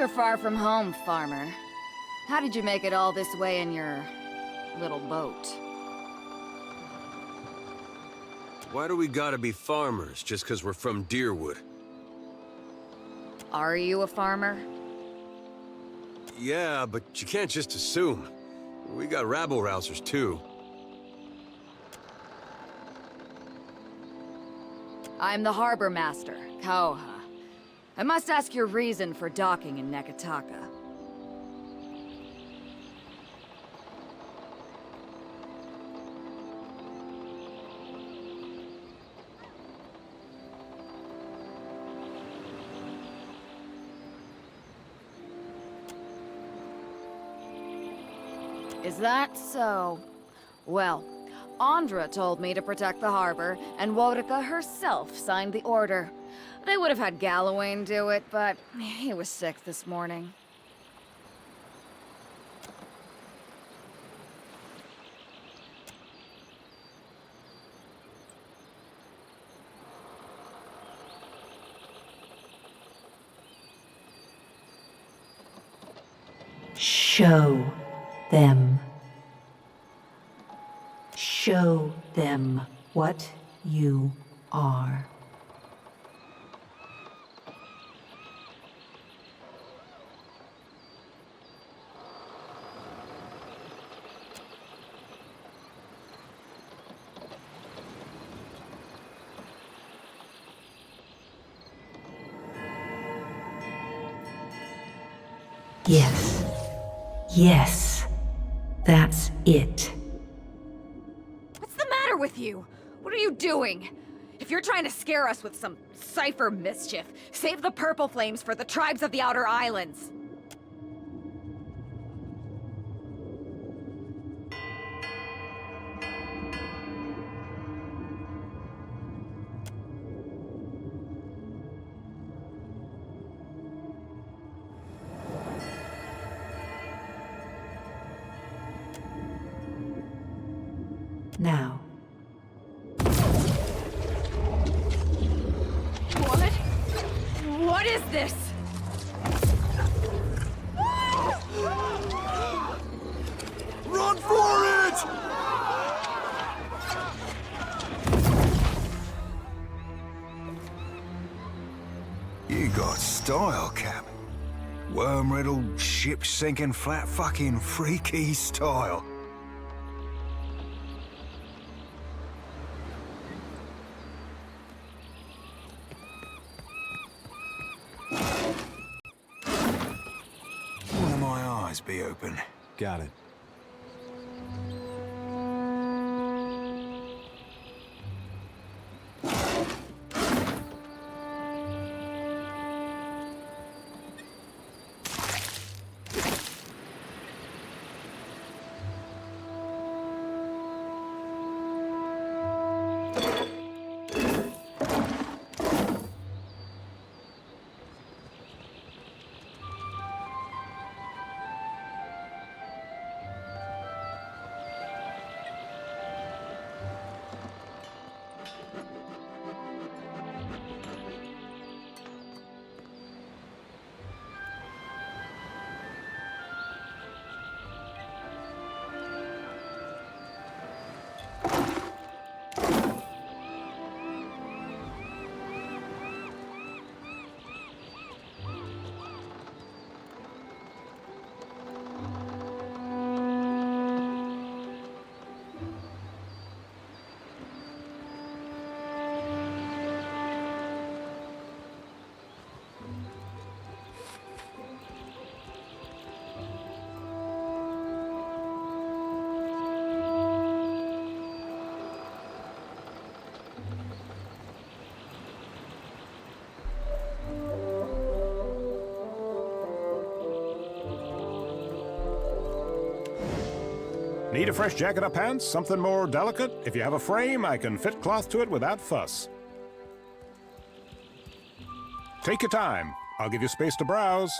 You're far from home, farmer. How did you make it all this way in your little boat? Why do we gotta be farmers just 'cause we're from Deerwood? Are you a farmer? Yeah, but you can't just assume. We got rabble-rousers, too. I'm the harbor master, Kauha. I must ask your reason for docking in Nekataka. Is that so? Well, Andra told me to protect the harbor, and Wodika herself signed the order. They would have had Gallowayne do it, but he was sick this morning. Show them. Show them what you are. Yes. Yes. That's it. What's the matter with you? What are you doing? If you're trying to scare us with some cipher mischief, save the purple flames for the tribes of the Outer Islands. Now. What? What is this? Run for it! You got style, Cap. Worm-riddled, ship-sinking, flat-fucking freaky style. One of my eyes be open. Got it. Need a fresh jacket or pants? Something more delicate? If you have a frame, I can fit cloth to it without fuss. Take your time. I'll give you space to browse.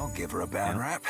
I'll give her a bad rap.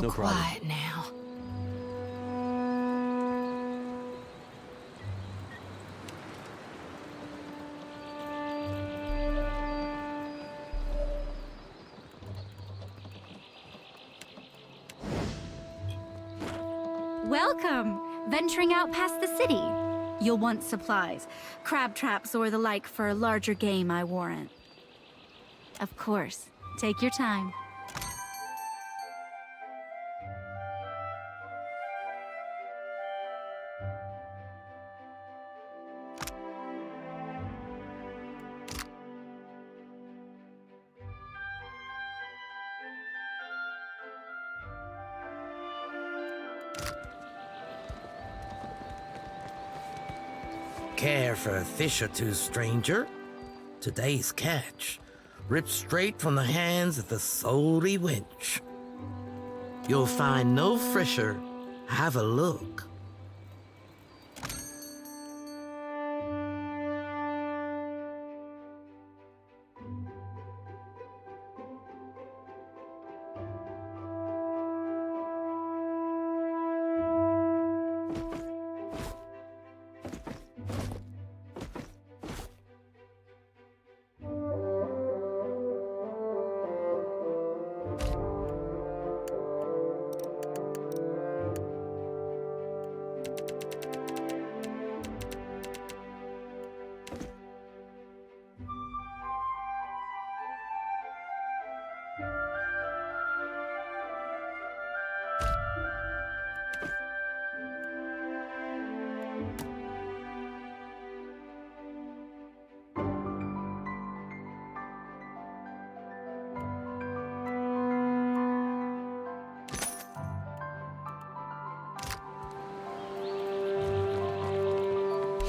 No problem. quiet now. Welcome! Venturing out past the city. You'll want supplies, crab traps or the like for larger game, I warrant. Of course, take your time. Care for a fish or two, stranger? Today's catch, ripped straight from the hands of the salty wench. You'll find no fresher. Have a look.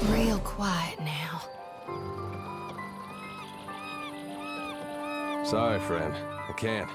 Real quiet now. Sorry, friend. I can't.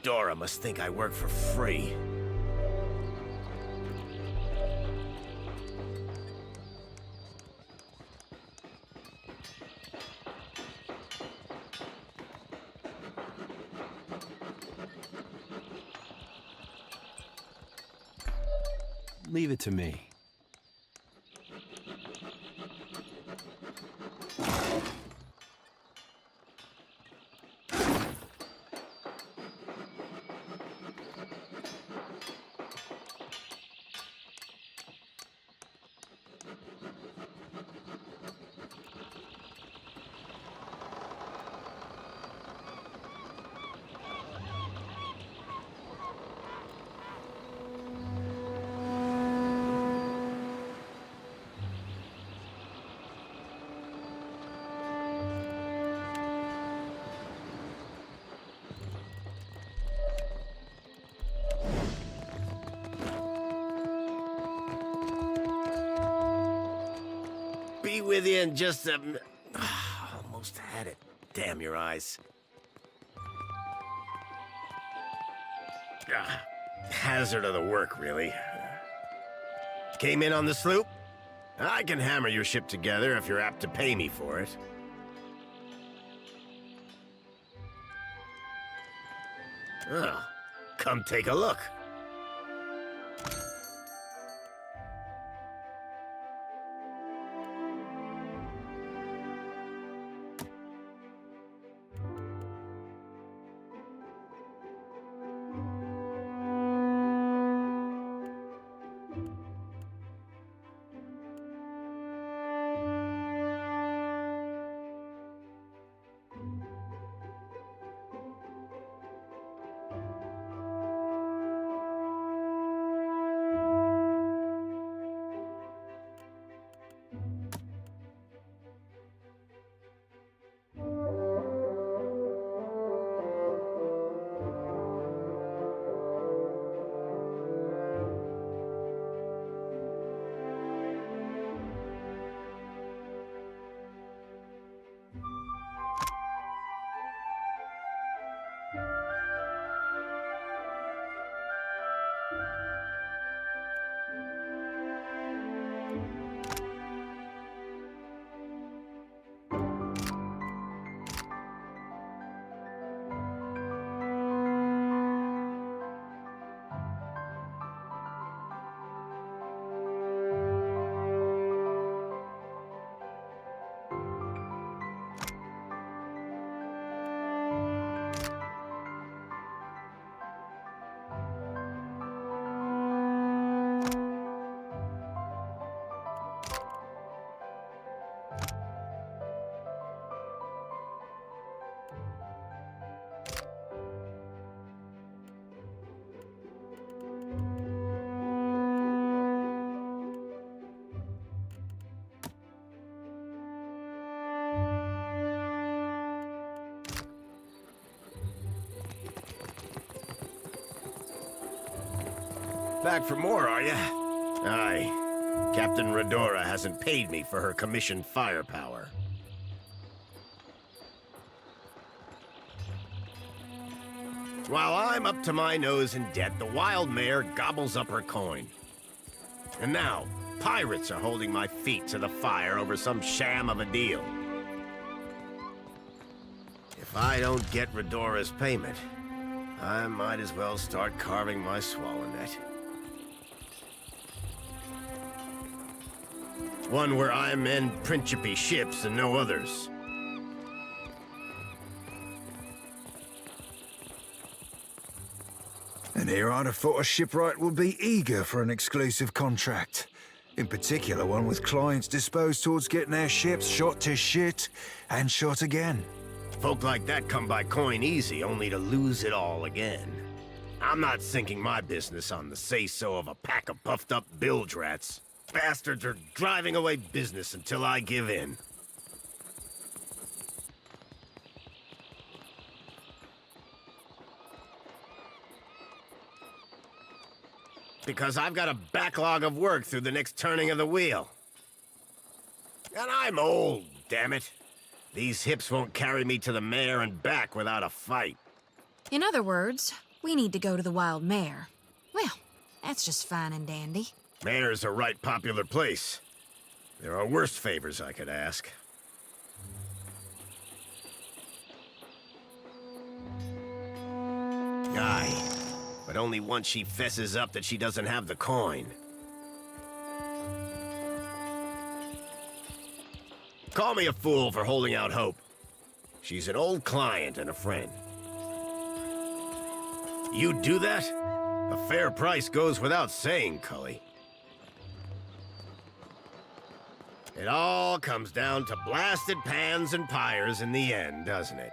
Dora must think I work for free. Leave it to me. Be with you in just a... Almost had it. Damn your eyes. Hazard of the work, really. Came in on the sloop? I can hammer your ship together if you're apt to pay me for it. Oh, come take a look. Back for more, are ya? Aye. Captain Redora hasn't paid me for her commissioned firepower. While I'm up to my nose in debt, the wild mare gobbles up her coin. And now, pirates are holding my feet to the fire over some sham of a deal. If I don't get Redora's payment, I might as well start carving my swallow net. One where I mend Principe ships and no others. And here I'd have thought a shipwright would be eager for an exclusive contract. In particular, one with clients disposed towards getting their ships shot to shit and shot again. Folk like that come by coin easy, only to lose it all again. I'm not sinking my business on the say-so of a pack of puffed-up bilge rats. Bastards are driving away business until I give in. Because I've got a backlog of work through the next turning of the wheel. And I'm old, damn it. These hips won't carry me to the mare and back without a fight. In other words, we need to go to the Wild Mare. Well, that's just fine and dandy. Mare's a right popular place. There are worse favors I could ask. Aye, but only once she fesses up that she doesn't have the coin. Call me a fool for holding out hope. She's an old client and a friend. You do that? A fair price goes without saying, Cully. It all comes down to blasted pans and pyres in the end, doesn't it?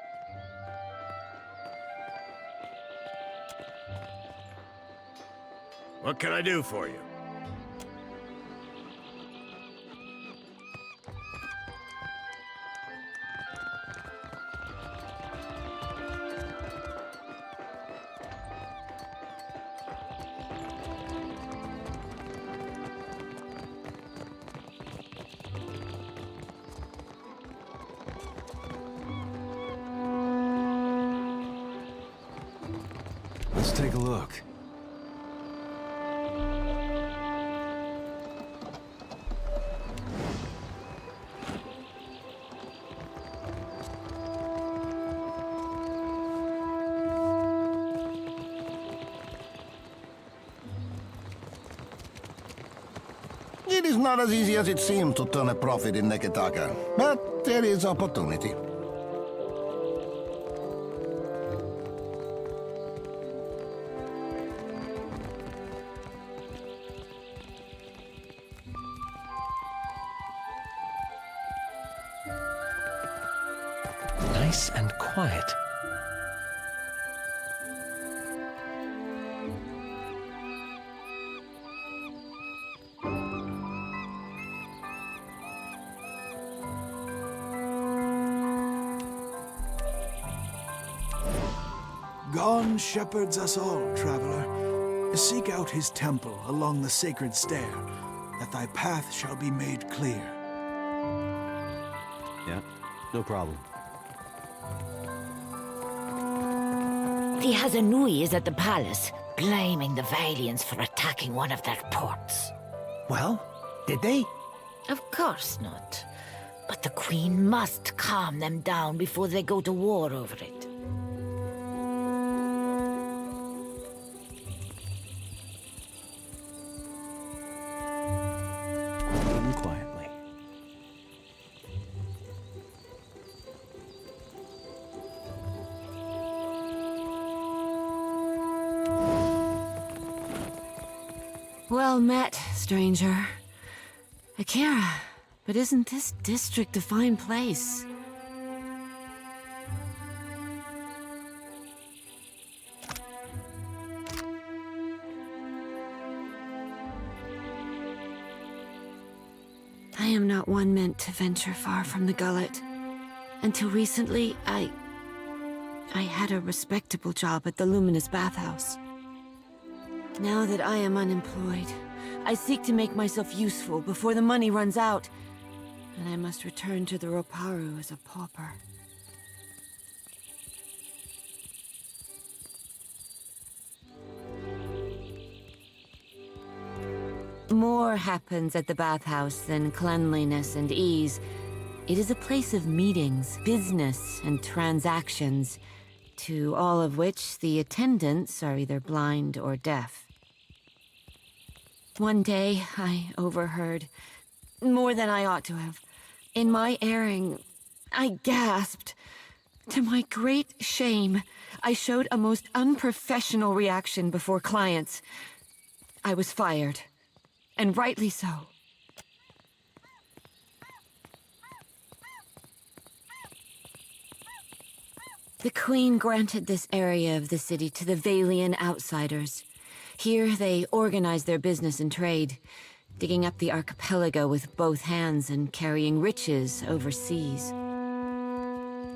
What can I do for you? Let's take a look. Not as easy as it seems to turn a profit in Neketaka, but there is opportunity. Nice and quiet. Gon shepherds us all, traveler. Seek out his temple along the sacred stair, that thy path shall be made clear. Yeah, no problem. The Hazanui is at the palace, blaming the Valians for attacking one of their ports. Well, did they? Of course not. But the Queen must calm them down before they go to war over it. Even quietly. Well met, stranger. Akira, but isn't this district a fine place? I am not one meant to venture far from the gullet. Until recently, I had a respectable job at the Luminous Bathhouse. Now that I am unemployed, I seek to make myself useful before the money runs out, and I must return to the Roparu as a pauper. More happens at the bathhouse than cleanliness and ease. It is a place of meetings, business, and transactions, to all of which the attendants are either blind or deaf. One day, I overheard, more than I ought to have. In my erring, I gasped. To my great shame, I showed a most unprofessional reaction before clients. I was fired, and rightly so. The Queen granted this area of the city to the Valian outsiders. Here they organized their business and trade, digging up the archipelago with both hands and carrying riches overseas.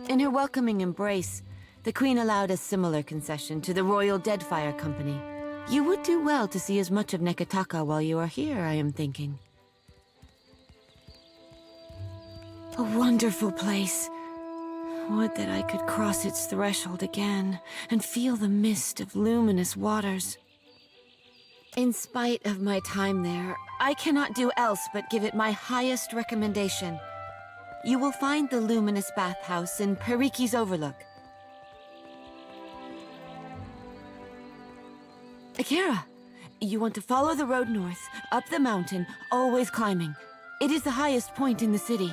In her welcoming embrace, the Queen allowed a similar concession to the Royal Deadfire Company. You would do well to see as much of Neketaka while you are here, I am thinking. A wonderful place. Would that I could cross its threshold again and feel the mist of luminous waters. In spite of my time there, I cannot do else but give it my highest recommendation. You will find the Luminous Bathhouse in Periki's Overlook. Akira, you want to follow the road north, up the mountain, always climbing. It is the highest point in the city.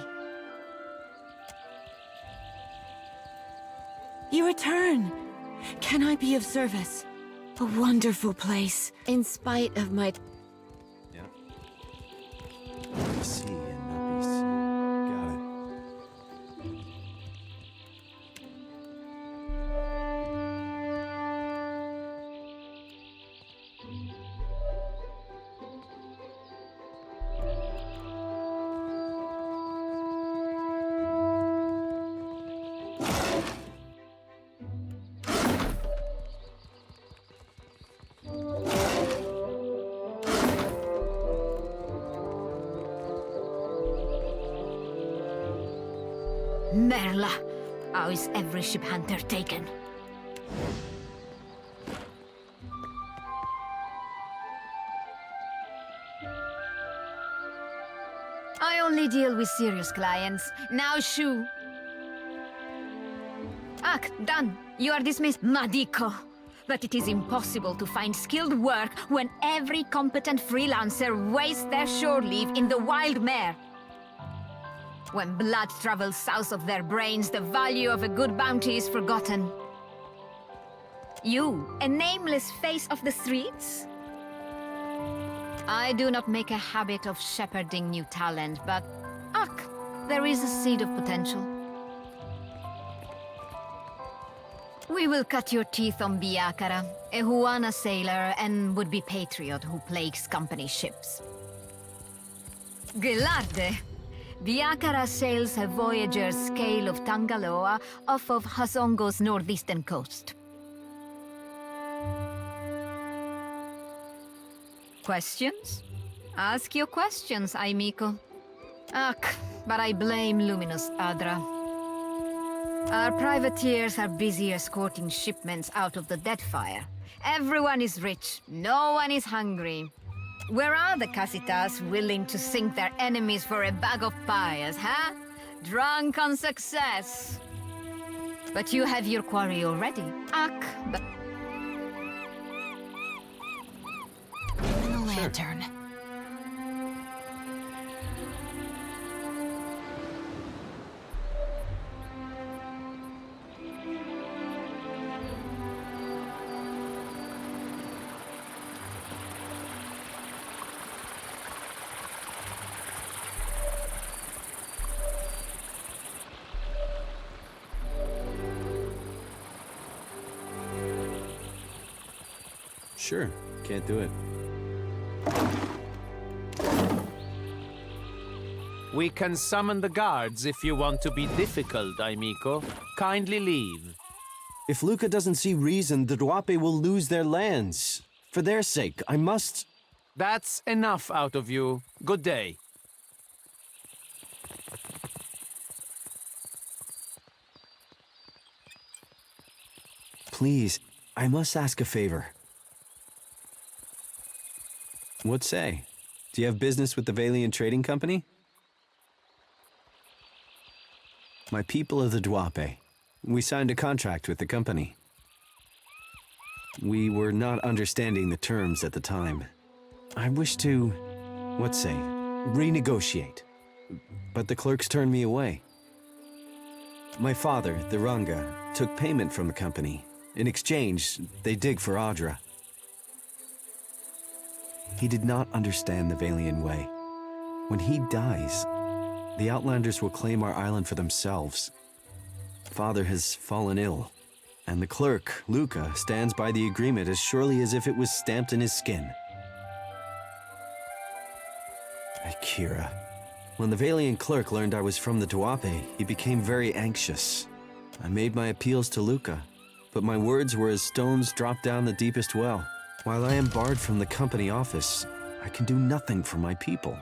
You return! Can I be of service? A wonderful place, in spite of my... Yeah. See and not be seen. Got it. Merla, how is every ship hunter taken? I only deal with serious clients. Now, Shu. Done. You are dismissed. Madiko, that it is impossible to find skilled work when every competent freelancer wastes their shore leave in the wild mare. When blood travels south of their brains, the value of a good bounty is forgotten. You, a nameless face of the streets? I do not make a habit of shepherding new talent, but there is a seed of potential. We will cut your teeth on Biakara, a Huana sailor and would-be patriot who plagues company ships. Gelarde! Biakara sails a voyager's scale of Tangaloa off of Hasongo's northeastern coast. Questions? Ask your questions, Aimiko. But I blame Luminous Adra. Our privateers are busy escorting shipments out of the Deadfire. Everyone is rich, no one is hungry. Where are the Casitas willing to sink their enemies for a bag of pies, huh? Drunk on success. But you have your quarry already. But... The lantern. Sure, can't do it. We can summon the guards if you want to be difficult, Aimiko. Kindly leave. If Luca doesn't see reason, the Duape will lose their lands. For their sake, I must... That's enough out of you. Good day. Please, I must ask a favor. What say? Do you have business with the Valian Trading Company? My people are the Duape. We signed a contract with the company. We were not understanding the terms at the time. I wish to, what say, renegotiate. But the clerks turned me away. My father, the Ranga, took payment from the company. In exchange, they dig for Adra. He did not understand the Valian way. When he dies, the Outlanders will claim our island for themselves. Father has fallen ill, and the clerk, Luca, stands by the agreement as surely as if it was stamped in his skin. Akira. When the Valian clerk learned I was from the Duape, he became very anxious. I made my appeals to Luca, but my words were as stones dropped down the deepest well. While I am barred from the company office, I can do nothing for my people.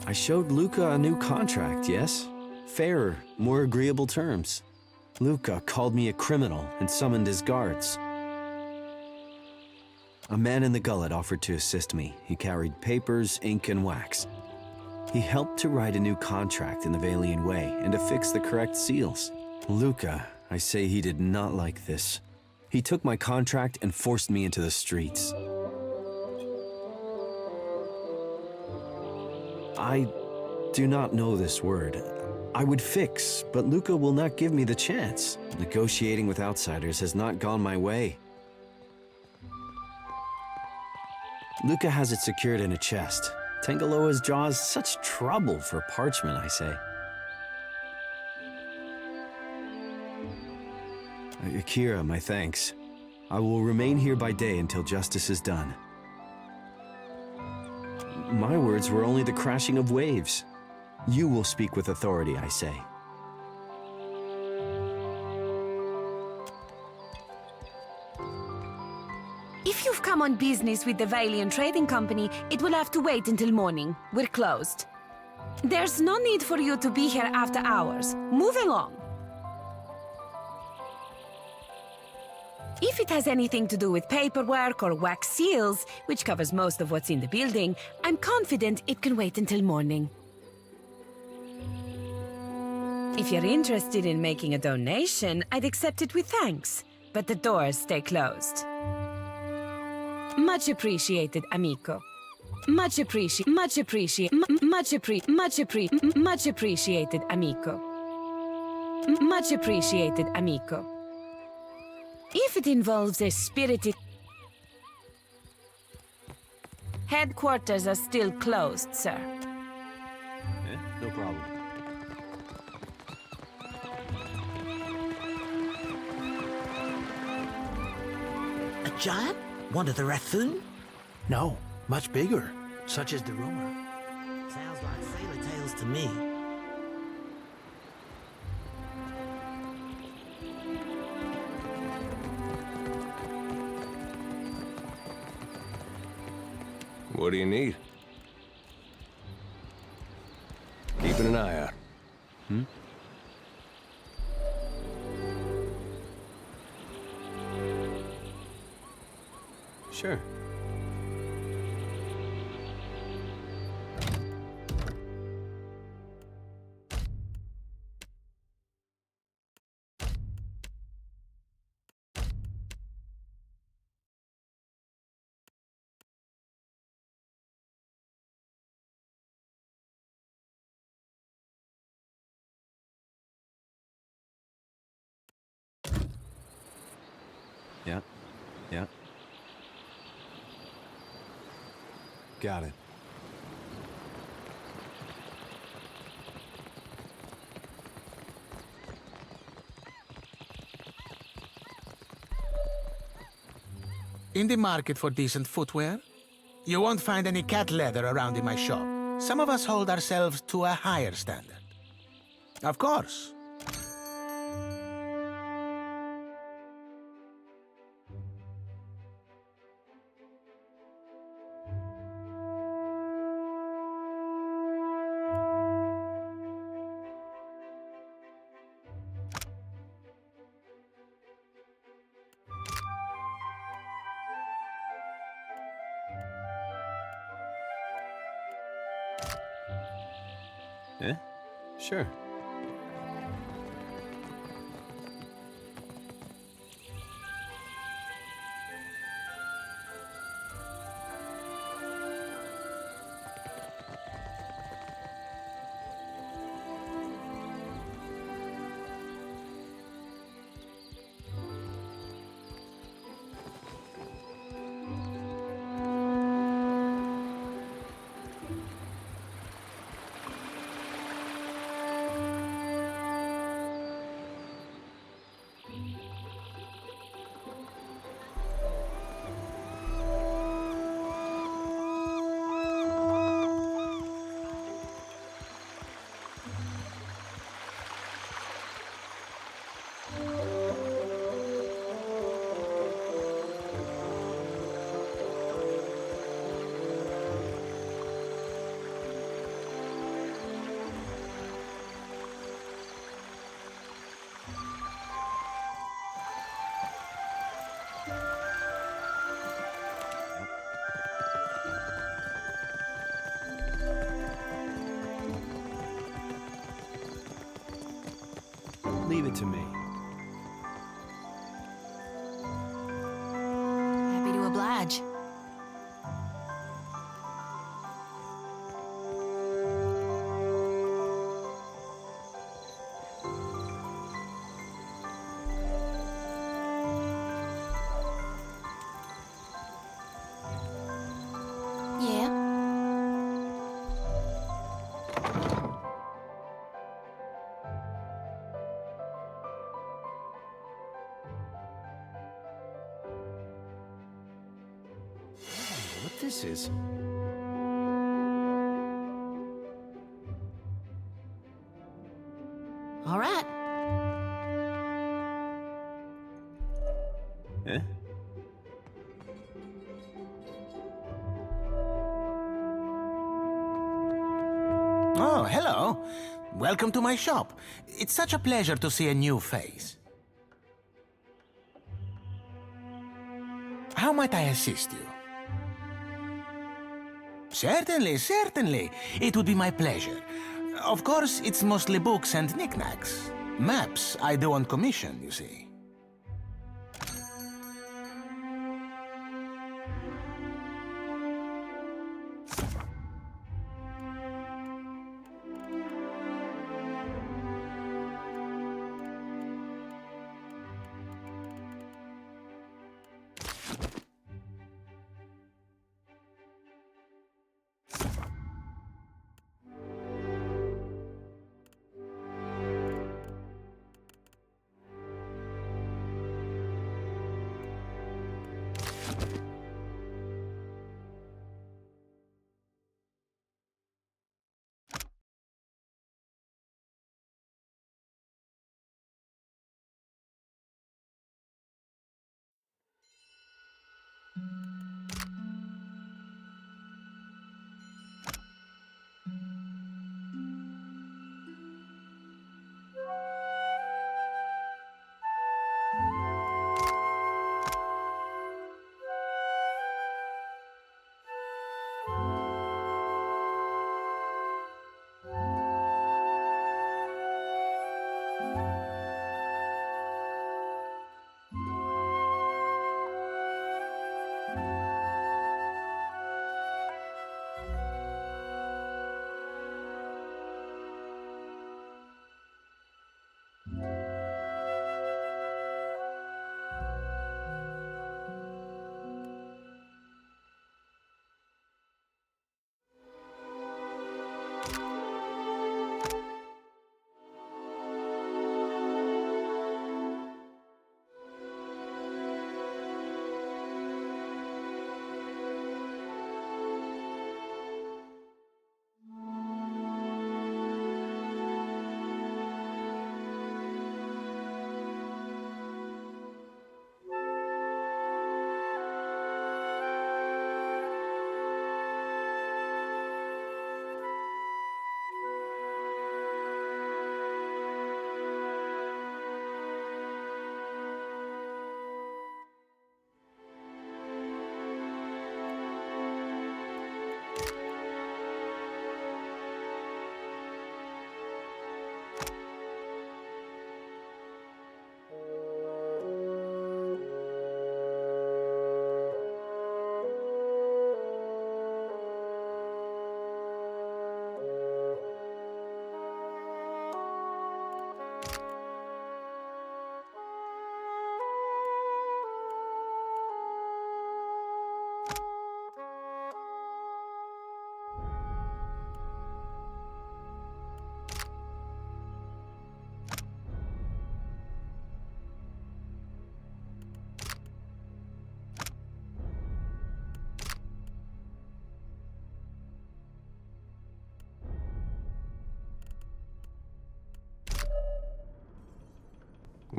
I showed Luca a new contract, yes? Fairer, more agreeable terms. Luca called me a criminal and summoned his guards. A man in the gullet offered to assist me. He carried papers, ink, and wax. He helped to write a new contract in the Valian way and affix the correct seals. Luca, I say he did not like this. He took my contract and forced me into the streets. I do not know this word. I would fix, but Luca will not give me the chance. Negotiating with outsiders has not gone my way. Luca has it secured in a chest. Tangaloa's jaws such trouble for parchment, I say. Akira, my thanks. I will remain here by day until justice is done. My words were only the crashing of waves. You will speak with authority, I say. If you've come on business with the Valian Trading Company, it will have to wait until morning. We're closed. There's no need for you to be here after hours. Move along. If it has anything to do with paperwork or wax seals, which covers most of what's in the building, I'm confident it can wait until morning. If you're interested in making a donation, I'd accept it with thanks, but the doors stay closed. Much appreciated, amico. Much appreciated, amico. Much appreciated, amico. If it involves a spirited... Headquarters are still closed, sir. No problem. A giant? One of the raccoon? No, much bigger, such is the rumor. Sounds like sailor tales to me. What do you need? Keeping an eye out. Sure. Yeah. Yeah. Got it. In the market for decent footwear? You won't find any cat leather around in my shop. Some of us hold ourselves to a higher standard. Of course. Yeah? Sure. Leave it to me. Happy to oblige. Yeah. What this is? All right. Eh? Oh, hello. Welcome to my shop. It's such a pleasure to see a new face. How might I assist you? Certainly, certainly. It would be my pleasure. Of course, it's mostly books and knickknacks. Maps I do on commission, you see.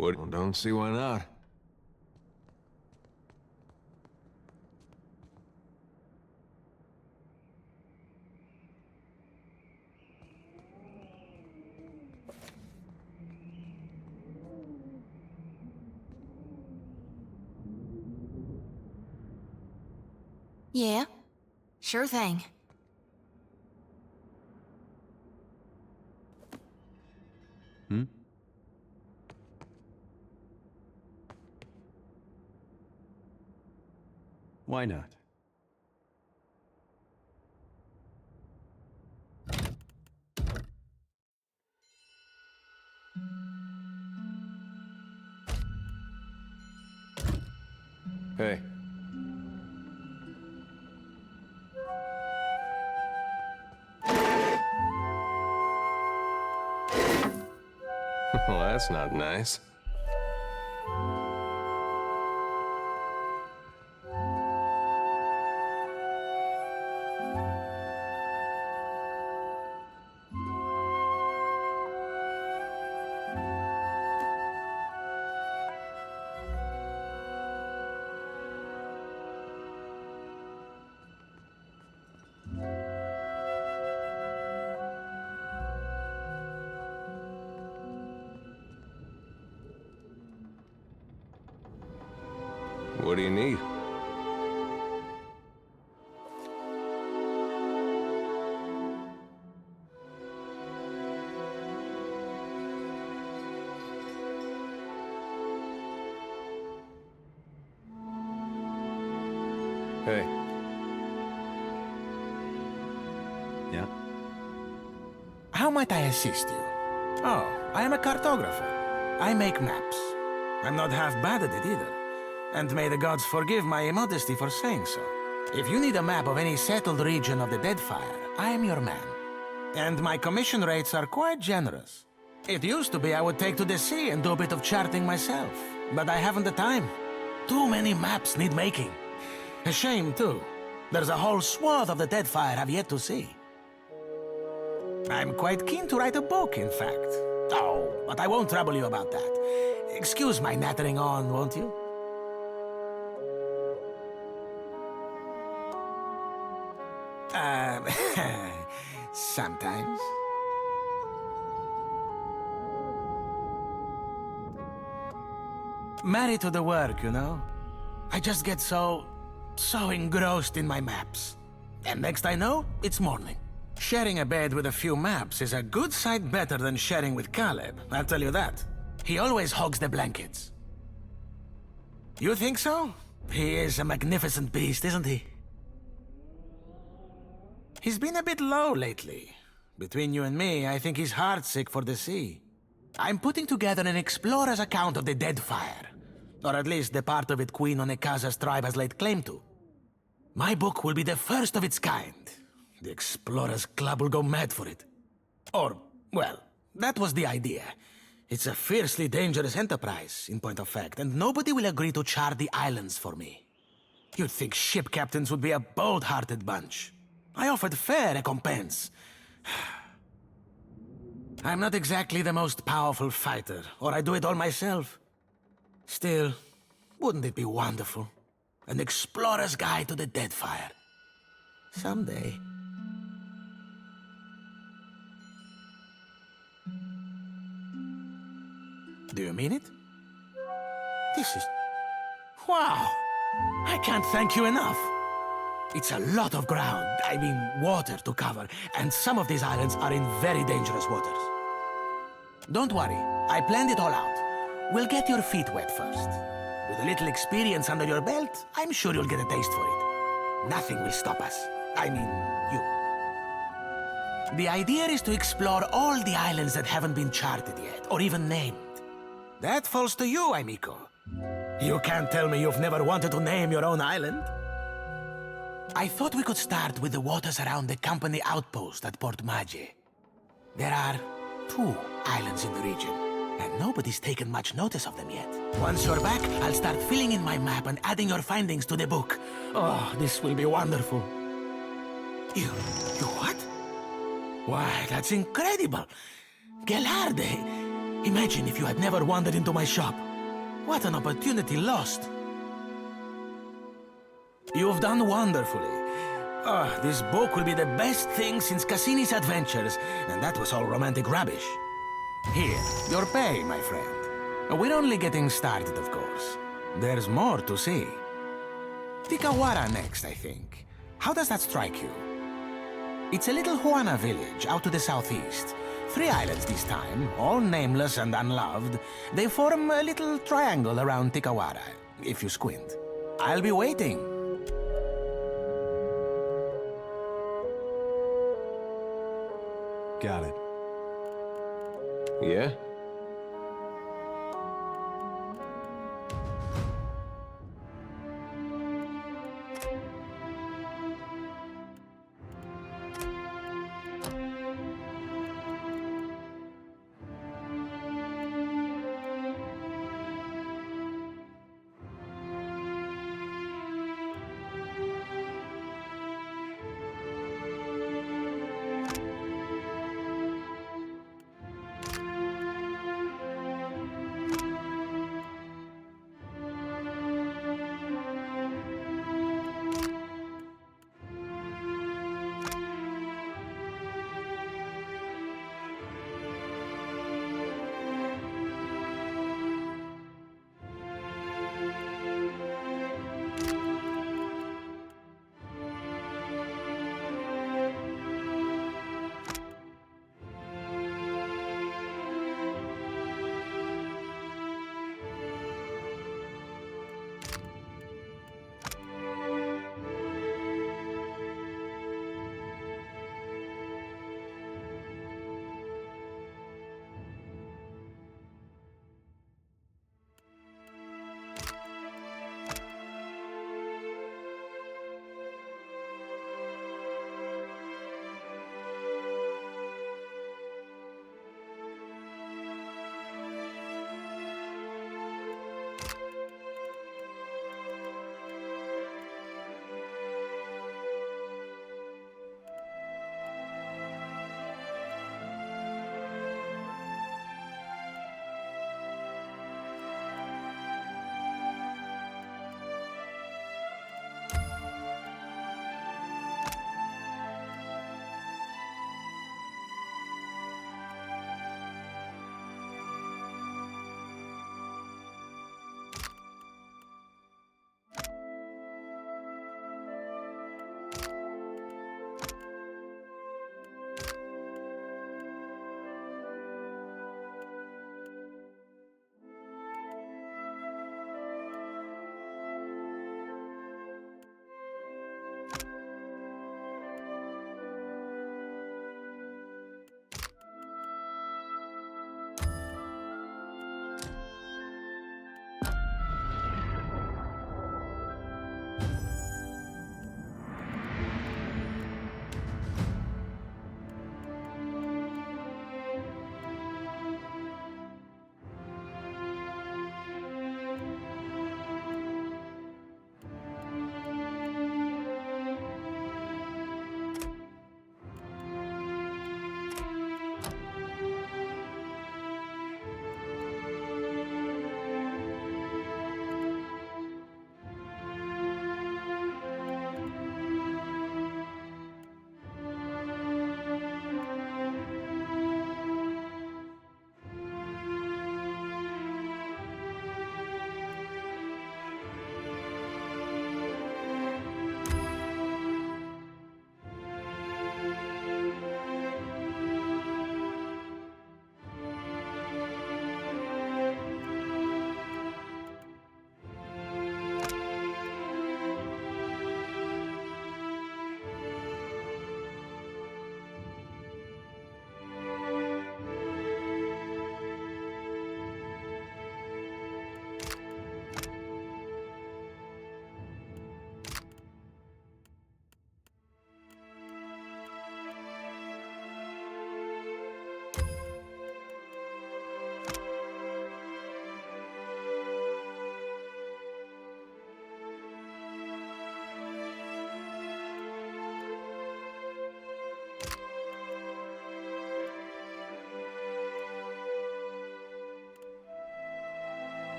What? Well, don't see why not. Yeah, sure thing. Hmm? Why not? Hey. Well, that's not nice. Yeah? How might I assist you? Oh, I am a cartographer. I make maps. I'm not half bad at it either. And may the gods forgive my immodesty for saying so. If you need a map of any settled region of the Deadfire, I am your man. And my commission rates are quite generous. It used to be I would take to the sea and do a bit of charting myself, but I haven't the time. Too many maps need making. A shame, too. There's a whole swath of the Deadfire I've yet to see. I'm quite keen to write a book, in fact. Oh, but I won't trouble you about that. Excuse my nattering on, won't you? Sometimes. Married to the work, you know? I just get so engrossed in my maps. And next I know, it's morning. Sharing a bed with a few maps is a good sight better than sharing with Caleb, I'll tell you that. He always hogs the blankets. You think so? He is a magnificent beast, isn't he? He's been a bit low lately. Between you and me, I think he's heartsick for the sea. I'm putting together an explorer's account of the Deadfire. Or at least the part of it Queen Onekaza's tribe has laid claim to. My book will be the first of its kind. The Explorers Club will go mad for it. Or, well, that was the idea. It's a fiercely dangerous enterprise, in point of fact, and nobody will agree to chart the islands for me. You'd think ship captains would be a bold-hearted bunch. I offered fair recompense. I'm not exactly the most powerful fighter, or I do it all myself. Still, wouldn't it be wonderful? An explorer's guide to the Deadfire. Someday. Do you mean it? This is... Wow! I can't thank you enough. It's a lot of ground, I mean water to cover, and some of these islands are in very dangerous waters. Don't worry, I planned it all out. We'll get your feet wet first. With a little experience under your belt, I'm sure you'll get a taste for it. Nothing will stop us. I mean, you. The idea is to explore all the islands that haven't been charted yet, or even named. That falls to you, amico. You can't tell me you've never wanted to name your own island. I thought we could start with the waters around the company outpost at Port Maggi. There are 2 islands in the region, and nobody's taken much notice of them yet. Once you're back, I'll start filling in my map and adding your findings to the book. Oh, this will be wonderful. You what? Why, that's incredible! Gelarde! Imagine if you had never wandered into my shop. What an opportunity lost. You've done wonderfully. Oh, this book will be the best thing since Cassini's adventures, and that was all romantic rubbish. Here, your pay, my friend. We're only getting started, of course. There's more to see. Tikawara next, I think. How does that strike you? It's a little Huana village out to the southeast. 3 islands this time, all nameless and unloved. They form a little triangle around Tikawara, if you squint. I'll be waiting. Got it. Yeah?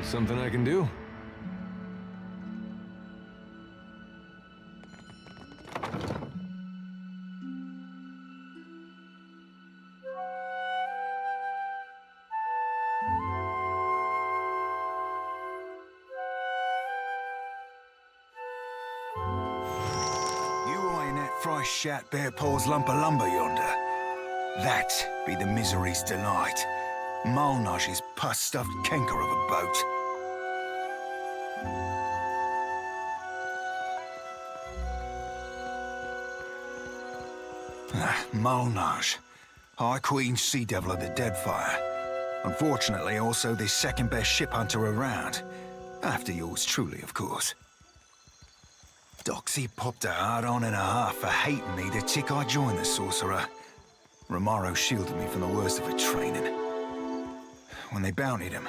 Something I can do? Fry shat bare paws lump of lumber yonder. That be the misery's delight. Malnaj's pus-stuffed canker of a boat. Malnaj, High Queen Sea Devil of the Deadfire. Unfortunately, also the second best ship hunter around. After yours truly, of course. Doxy popped a hard-on and a half for hating me the tick I joined the Sorcerer. Romaro shielded me from the worst of her training. When they bountied him,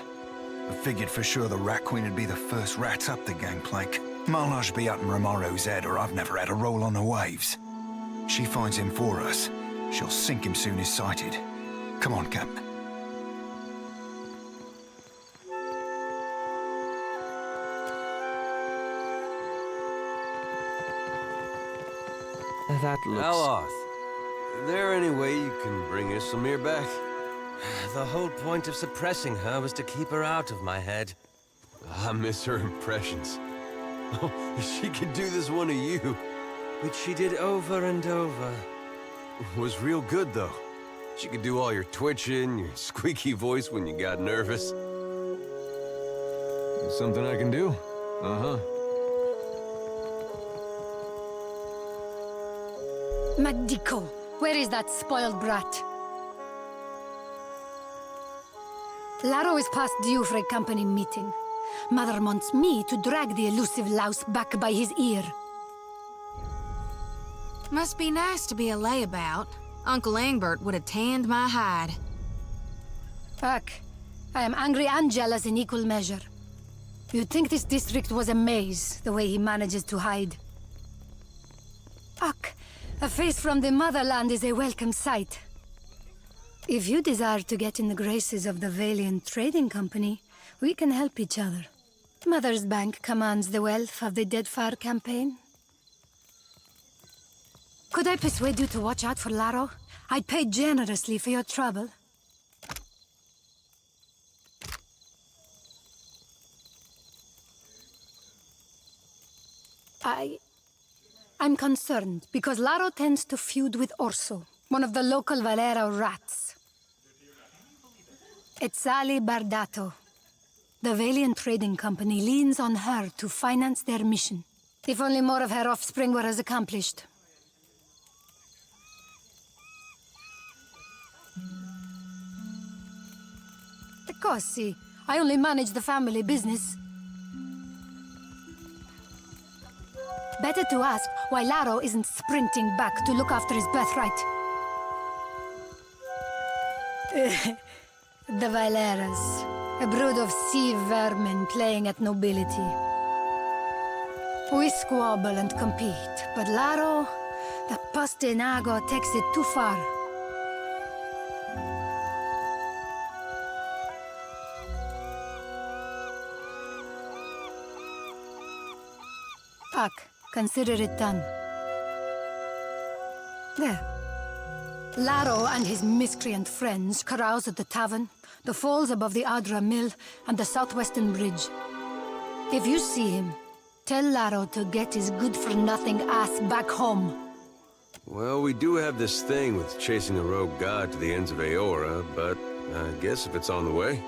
I figured for sure the Rat Queen would be the first rat up the gangplank. Malnaj be up in Romaro's head or I've never had a roll on the waves. She finds him for us. She'll sink him soon as sighted. Come on, Captain. That looks... Aloth, is there any way you can bring Islamir back? The whole point of suppressing her was to keep her out of my head. I miss her impressions. Oh, she could do this one of you, which she did over and over. Was real good, though. She could do all your twitching, your squeaky voice when you got nervous. Something I can do? Uh-huh. Magdico, where is that spoiled brat? Laro is past due for a company meeting. Mother wants me to drag the elusive louse back by his ear. Must be nice to be a layabout. Uncle Angbert would have tanned my hide. Fuck. I am angry and jealous in equal measure. You'd think this district was a maze, the way he manages to hide. Fuck. A face from the motherland is a welcome sight. If you desire to get in the graces of the Valiant Trading Company, we can help each other. Mother's bank commands the wealth of the Deadfire campaign. Could I persuade you to watch out for Laro? I'd pay generously for your trouble. I'm concerned, because Laro tends to feud with Orso, one of the local Valera rats. It's Ali Bardato. The Valiant Trading Company leans on her to finance their mission. If only more of her offspring were as accomplished. Cossi, I only manage the family business. Better to ask why Laro isn't sprinting back to look after his birthright. The Valeras, a brood of sea vermin playing at nobility. We squabble and compete, but Laro, the Pastinago, takes it too far. Fuck. Consider it done. There. Laro and his miscreant friends carouse at the tavern, the falls above the Adra Mill, and the southwestern bridge. If you see him, tell Laro to get his good-for-nothing ass back home. Well, we do have this thing with chasing a rogue god to the ends of Aora, but I guess if it's on the way...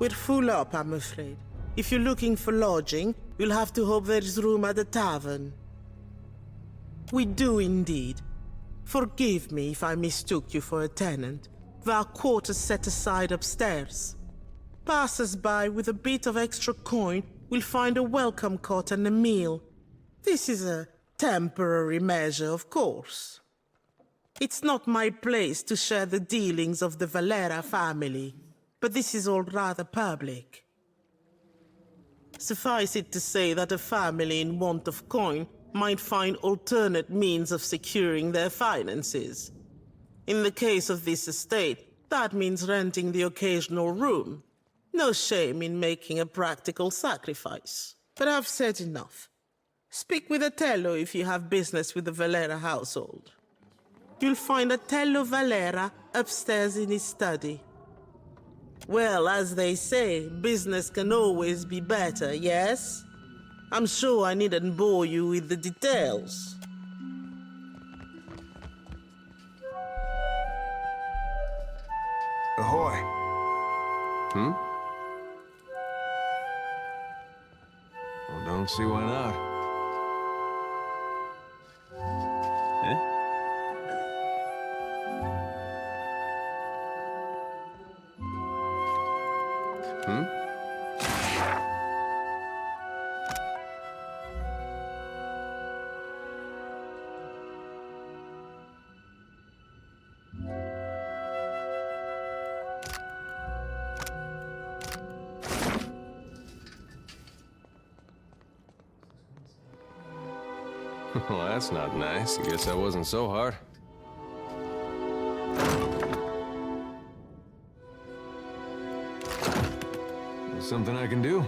We're full up, I'm afraid. If you're looking for lodging, you'll have to hope there's room at the tavern. We do indeed. Forgive me if I mistook you for a tenant. There are quarters set aside upstairs. Passers-by with a bit of extra coin will find a welcome cot and a meal. This is a temporary measure, of course. It's not my place to share the dealings of the Valera family, but this is all rather public. Suffice it to say that a family in want of coin might find alternate means of securing their finances. In the case of this estate, that means renting the occasional room. No shame in making a practical sacrifice. But I've said enough. Speak with Otello if you have business with the Valera household. You'll find Otello Valera upstairs in his study. Well, as they say, business can always be better, yes? I'm sure I needn't bore you with the details. Ahoy. Hmm? Well, don't see why not. Eh? Hmm? Well, that's not nice. I guess that wasn't so hard. There's something I can do.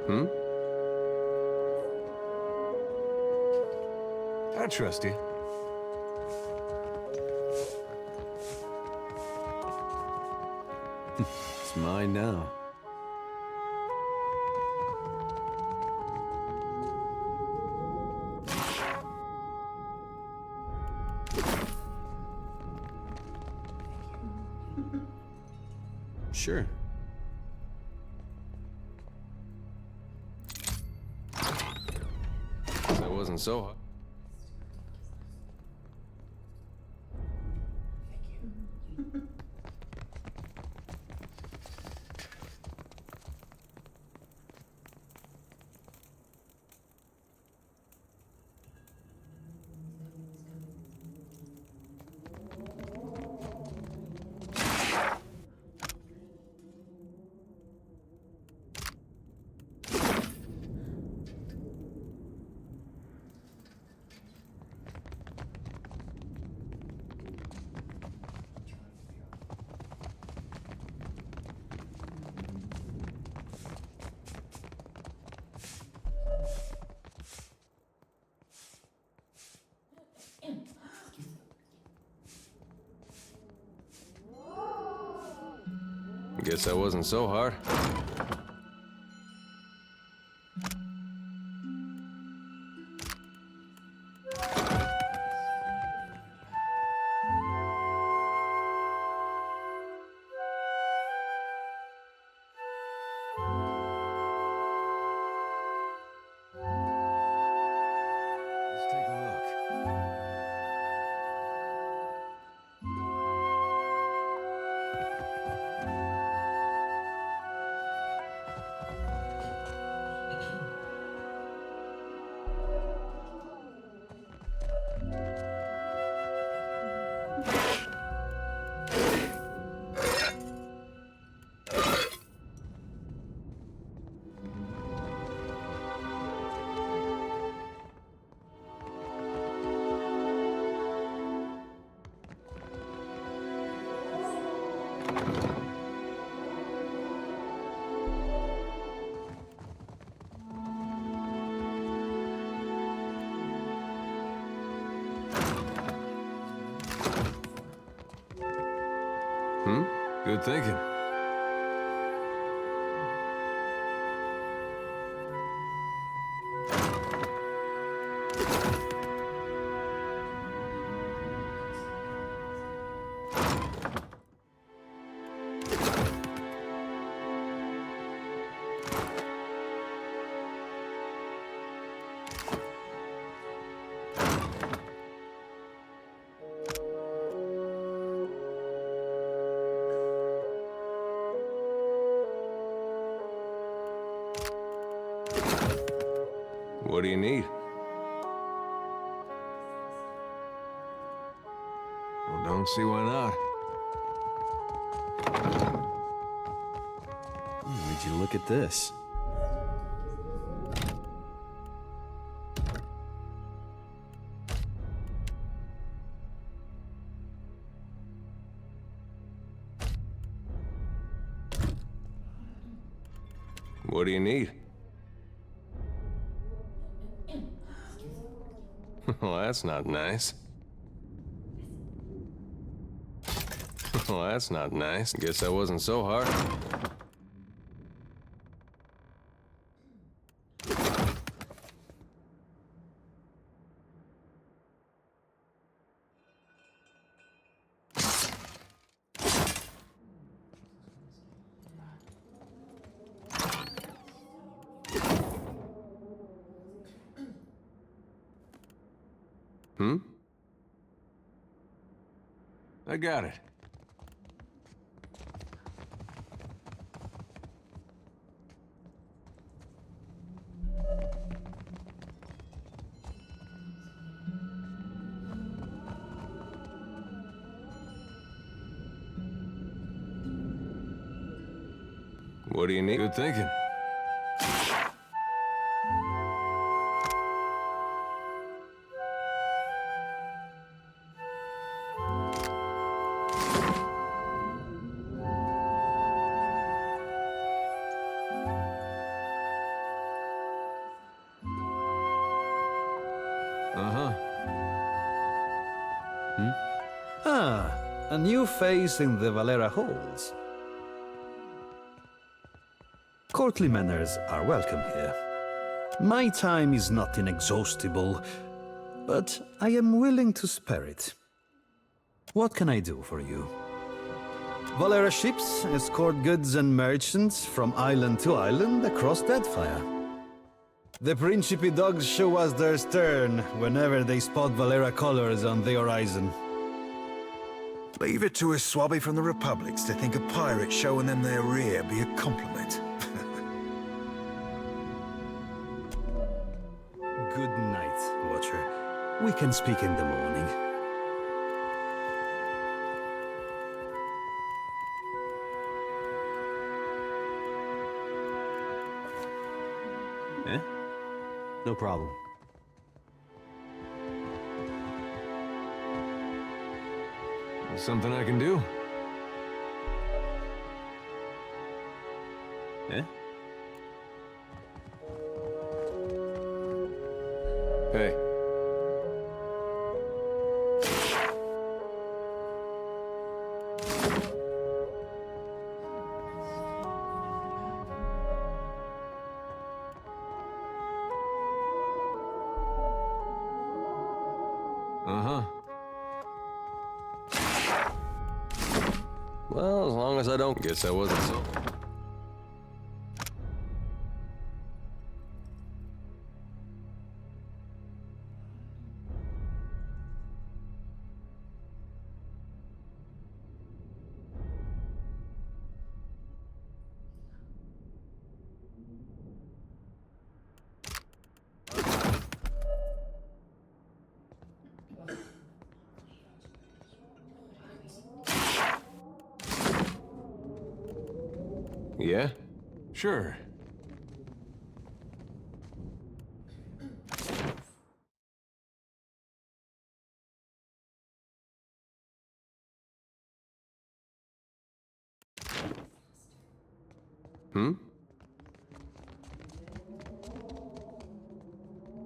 Hmm? I trust you. It's mine now. Sure. That wasn't so hard. Guess that wasn't so hard. Let's take a look. Good thinking. What do you need? Well, don't see why not. Would you look at this? What do you need? Well, that's not nice. Well, that's not nice. Guess that wasn't so hard. Hmm? I got it. What do you need? Good thinking. Ah, a new face in the Valera halls. Courtly manners are welcome here. My time is not inexhaustible, but I am willing to spare it. What can I do for you? Valera ships escort goods and merchants from island to island across Deadfire. The Principe dogs show us their stern whenever they spot Valera colors on the horizon. Leave it to a swabby from the Republics to think a pirate showing them their rear be a compliment. Good night, Watcher. We can speak in the morning. Eh? No problem. Something I can do? Eh? Hey. Well, as long as I don't guess I wasn't so. Yeah? Sure. Hmm?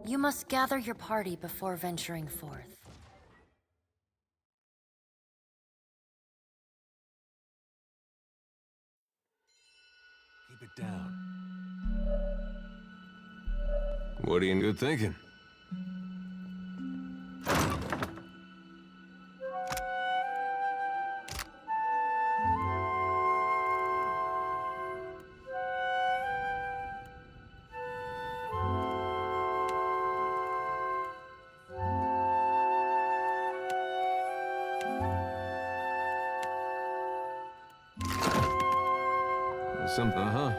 You must gather your party before venturing forth. down. What are you in good thinking? Something, huh?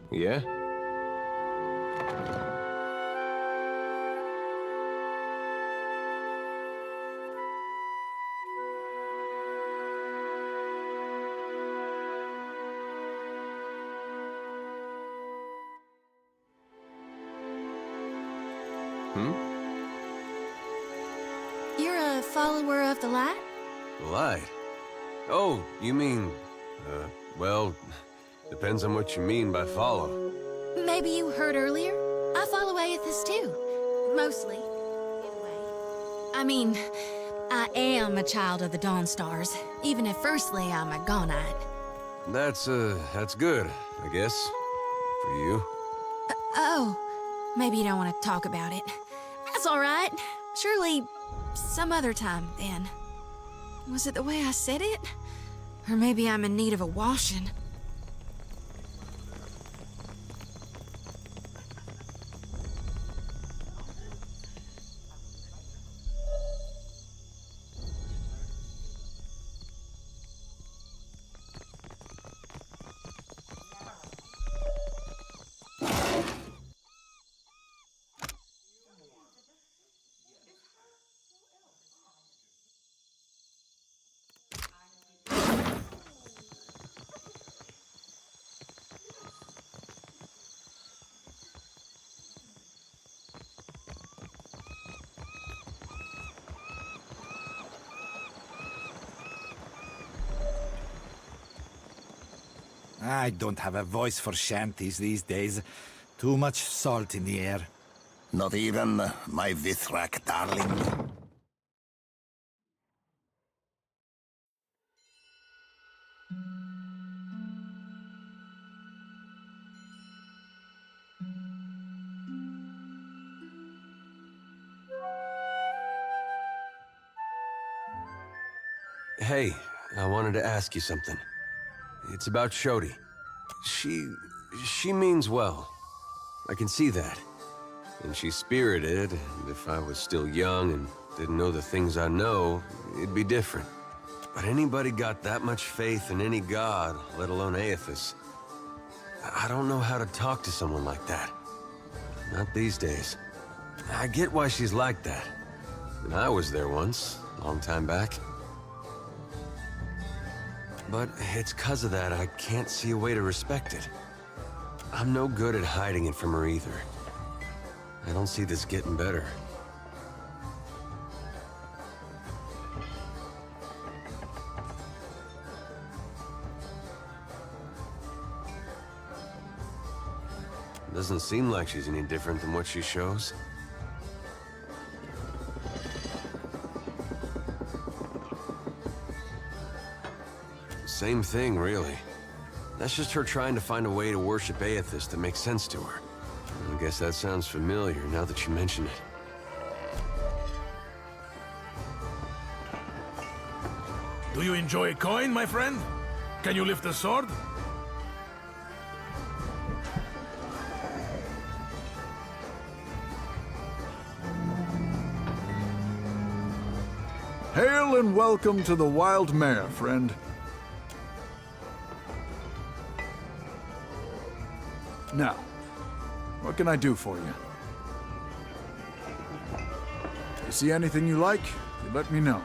Yeah? You're a follower of the light? Light? Oh, you mean... well, depends on what you mean by follow. Maybe you heard earlier? I follow Aethys too. Mostly. I mean, I am a child of the Dawn Stars, even if firstly I'm a Gonite. That's good, I guess. For you. Oh, maybe you don't want to talk about it. That's all right. Surely some other time, then. Was it the way I said it? Or maybe I'm in need of a washing. I don't have a voice for shanties these days. Too much salt in the air. Not even my Vithrak darling. Hey, I wanted to ask you something. It's about Shodi. She means well. I can see that. And she's spirited, and if I was still young and didn't know the things I know, it'd be different. But anybody got that much faith in any god, let alone Aethys? I don't know how to talk to someone like that. Not these days. I get why she's like that. And I was there once, a long time back. But it's 'cause of that I can't see a way to respect it. I'm no good at hiding it from her either. I don't see this getting better. Doesn't seem like she's any different than what she shows. Same thing, really. That's just her trying to find a way to worship Aethys that makes sense to her. I guess that sounds familiar now that you mention it. Do you enjoy a coin, my friend? Can you lift a sword? Hail and welcome to the Wild Mare, friend. Now, what can I do for you? You see anything you like, you let me know.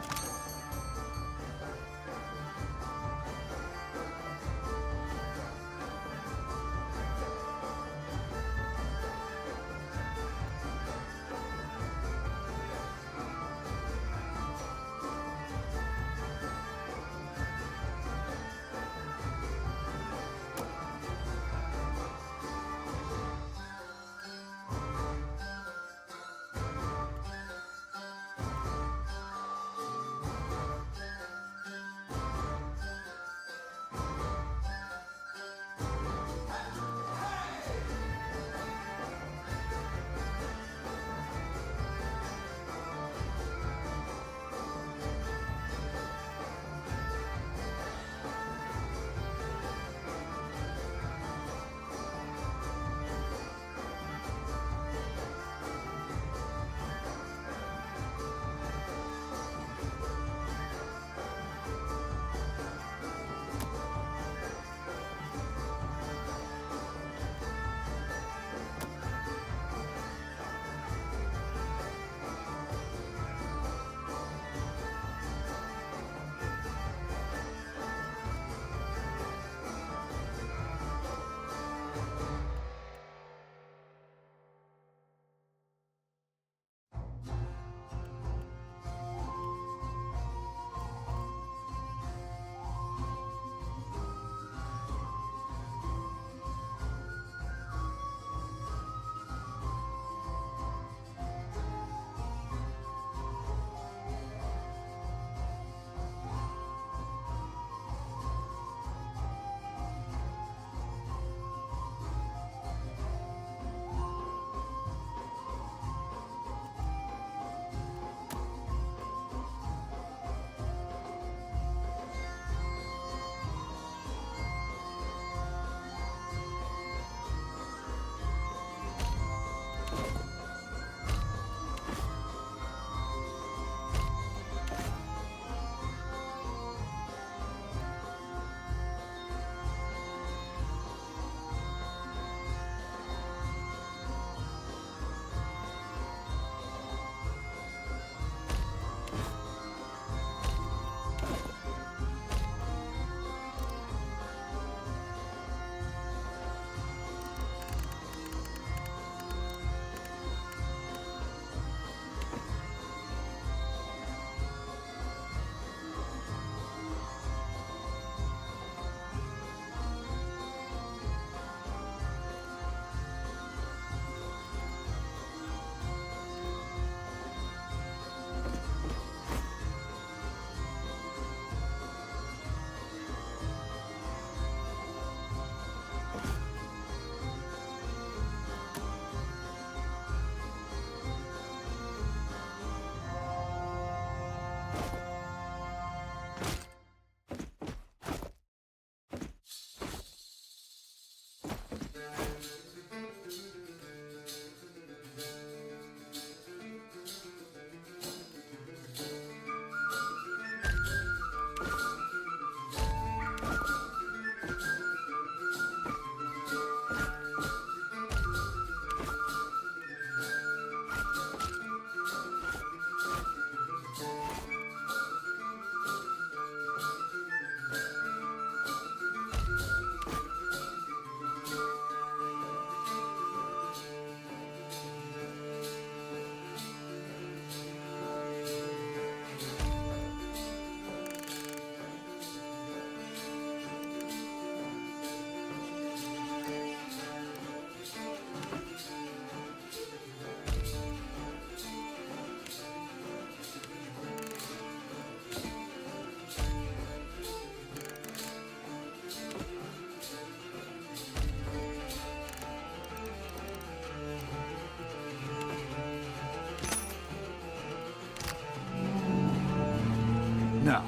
Now,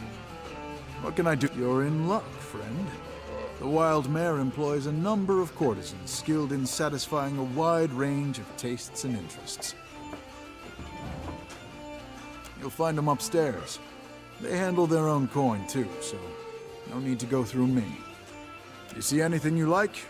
what can I do? You're in luck, friend. The wild mare employs a number of courtesans skilled in satisfying a wide range of tastes and interests. You'll find them upstairs. They handle their own coin too, so no need to go through me. You see anything you like?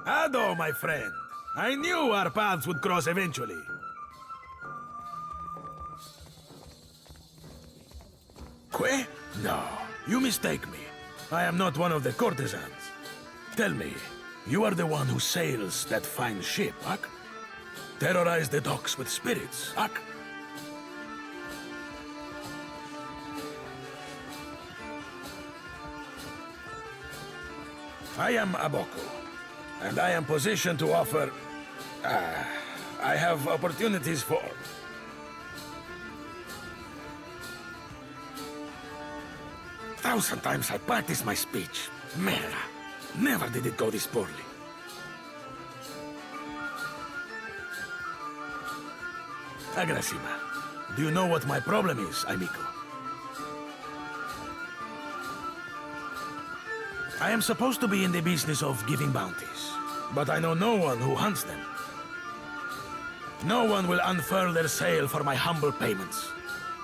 Ado, my friend. I knew our paths would cross eventually. Que? No, you mistake me. I am not one of the courtesans. Tell me, you are the one who sails that fine ship, Ak? Terrorize the docks with spirits, Ak? I am Aboko, and I am positioned to offer... I have opportunities for... Thousand times I practiced my speech. Merda, never did it go this poorly. Agrasima, do you know what my problem is, amico? I am supposed to be in the business of giving bounties, but I know no one who hunts them. No one will unfurl their sail for my humble payments.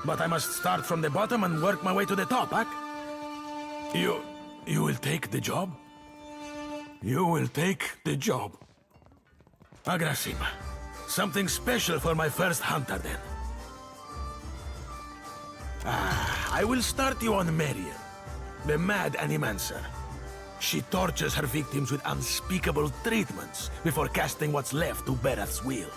But I must start from the bottom and work my way to the top, Ak? You will take the job? You will take the job. Agrasima, something special for my first hunter, then. I will start you on Marian, the mad animancer. She tortures her victims with unspeakable treatments before casting what's left to Berath's will.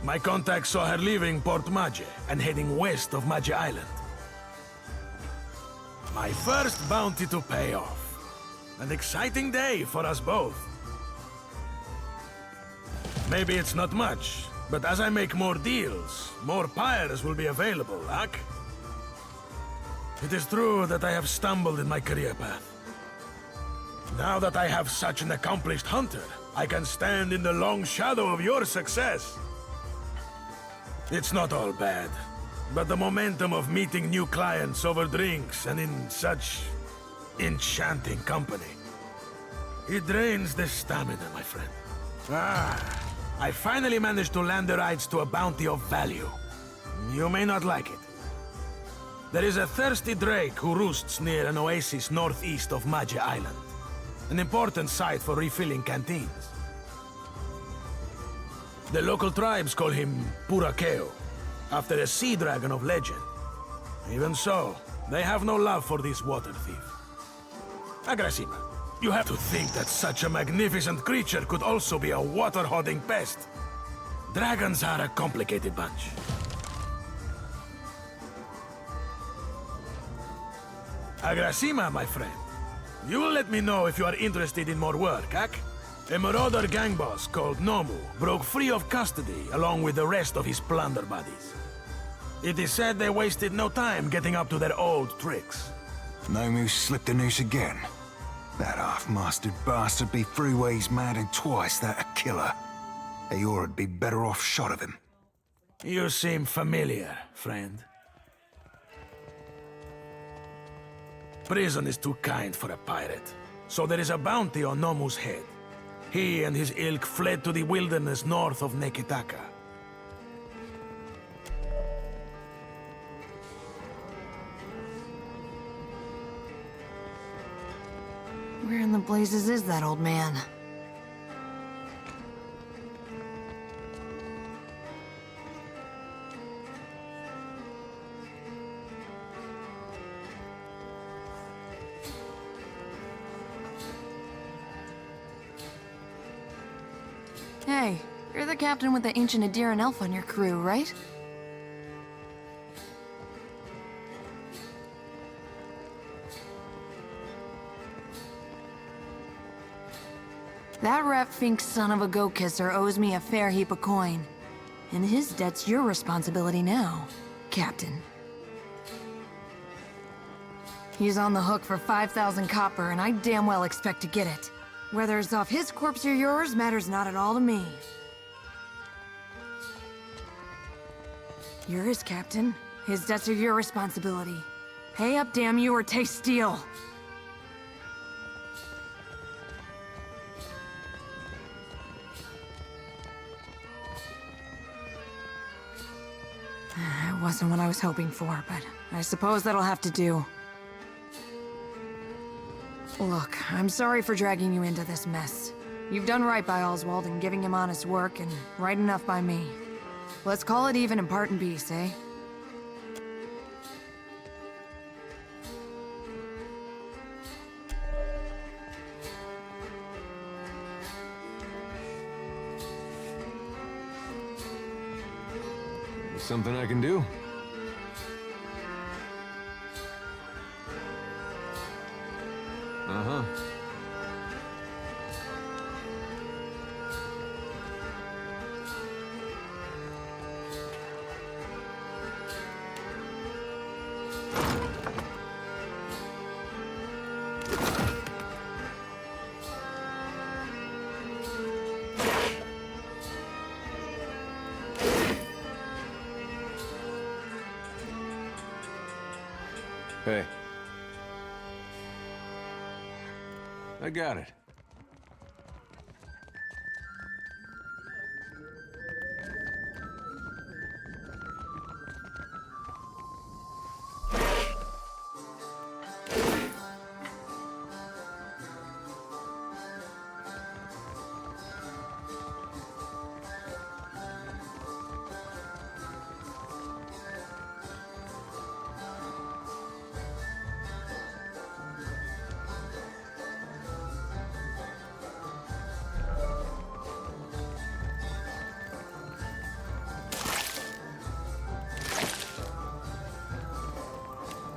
My contact saw her leaving Port Maje and heading west of Maje Island. My first bounty to pay off. An exciting day for us both. Maybe it's not much, but as I make more deals, more pyres will be available, Ak? It is true that I have stumbled in my career path. Now that I have such an accomplished hunter, I can stand in the long shadow of your success. It's not all bad, but the momentum of meeting new clients over drinks and in such enchanting company, it drains the stamina, my friend. I finally managed to land the rights to a bounty of value. You may not like it. There is a thirsty drake who roosts near an oasis northeast of Maje Island. An important site for refilling canteens. The local tribes call him Purakeo, after a sea dragon of legend. Even so, they have no love for this water thief. Agrasima, you have to think that such a magnificent creature could also be a water-hoarding pest. Dragons are a complicated bunch. Agrasima, my friend. You will let me know if you are interested in more work, Ak? A marauder gang boss called Nomu broke free of custody along with the rest of his plunder buddies. It is said they wasted no time getting up to their old tricks. Nomu slipped a noose again. That half-mastered bastard be three ways mad and twice that a killer. Eora'd be better off shot of him. You seem familiar, friend. Prison is too kind for a pirate, so there is a bounty on Nomu's head. He and his ilk fled to the wilderness north of Neketaka. Where in the blazes is that old man? Hey, you're the captain with the ancient Adiran elf on your crew, right? That rat-fink son of a go-kisser owes me a fair heap of coin. And his debt's your responsibility now, Captain. He's on the hook for 5,000 copper, and I damn well expect to get it. Whether it's off his corpse or yours matters not at all to me. You're his captain. His debts are your responsibility. Pay up, damn you, or taste steel. It wasn't what I was hoping for, but I suppose that'll have to do. Look, I'm sorry for dragging you into this mess. You've done right by Oswald in giving him honest work, and right enough by me. Let's call it even and part in peace, eh? Something I can do? Uh-huh. Hey. I got it.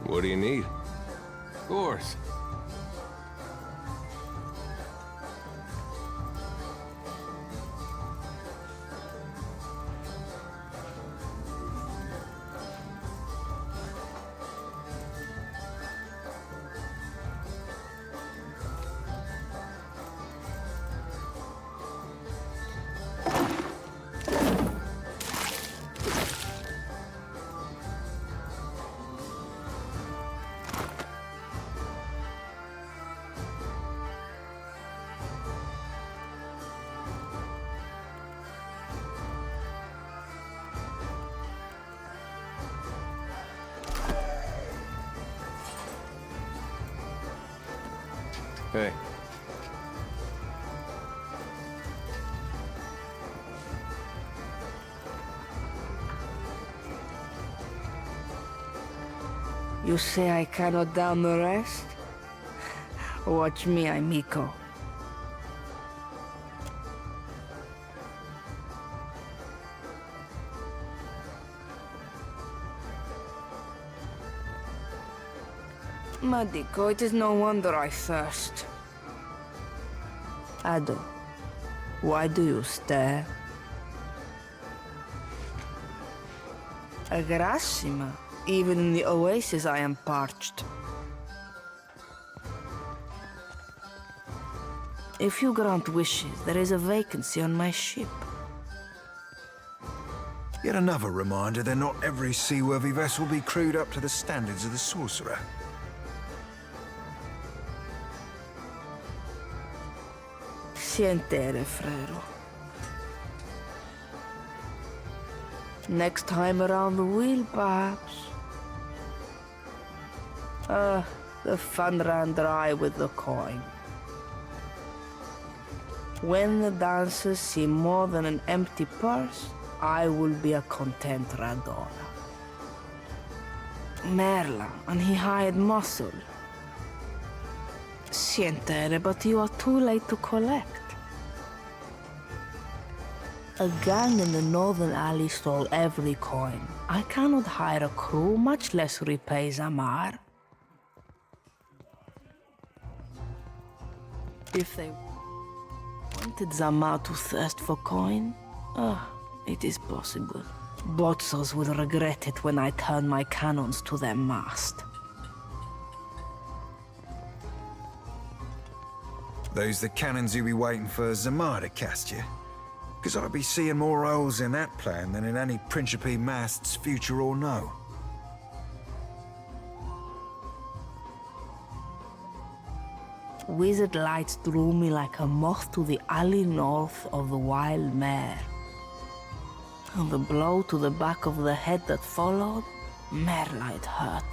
What do you need? Of course. Hey. You say I cannot down the rest? Watch me, amico. Madico, it is no wonder I thirst. Ado, why do you stare? Grassima, even in the oasis I am parched. If you grant wishes, there is a vacancy on my ship. Yet another reminder that not every seaworthy vessel will be crewed up to the standards of the sorcerer. Sientere, frero. Next time around the wheel, perhaps. The fun ran dry with the coin. When the dancers see more than an empty purse, I will be a content Radona. Merla, and he hired muscle. Sientere, but you are too late to collect. A gang in the northern alley stole every coin. I cannot hire a crew, much less repay Zamar. If they want tempted Zama to thirst for coin? Ah, it is possible. Botsos will regret it when I turn my cannons to their mast. Those the cannons who be waiting for Zamar to cast you? Because I'd be seeing more holes in that plan than in any Principe mast's, future or no. Wizard lights drew me like a moth to the alley north of the Wild Mare. And the blow to the back of the head that followed, Merelight hurt.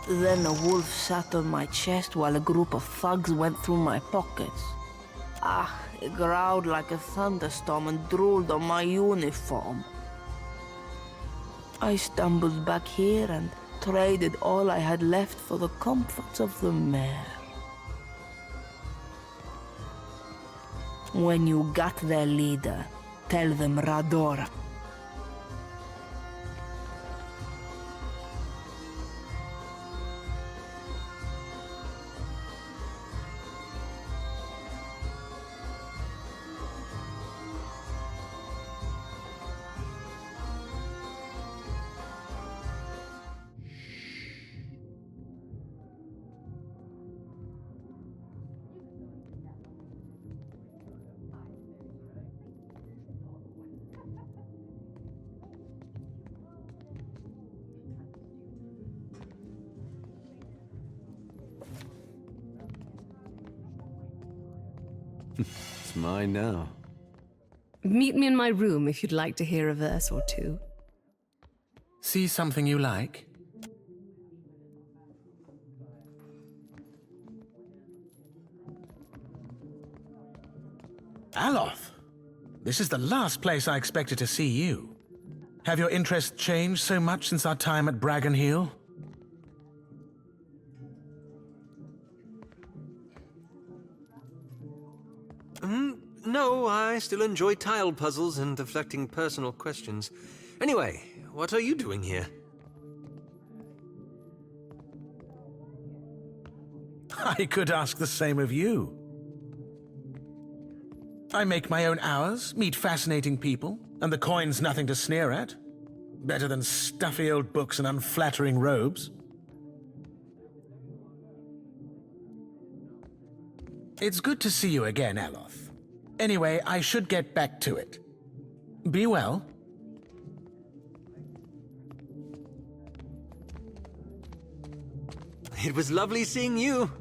Then a wolf sat on my chest while a group of thugs went through my pockets. Ah, it growled like a thunderstorm and drooled on my uniform. I stumbled back here and traded all I had left for the comforts of the mare. When you got their leader, tell them Radora. It's mine now. Meet me in my room if you'd like to hear a verse or two. See something you like? Aloth! This is the last place I expected to see you. Have your interests changed so much since our time at Bragon Hill? No, I still enjoy tile puzzles and deflecting personal questions. Anyway, what are you doing here? I could ask the same of you. I make my own hours, meet fascinating people, and the coin's nothing to sneer at. Better than stuffy old books and unflattering robes. It's good to see you again, Aloth. Anyway, I should get back to it. Be well. It was lovely seeing you.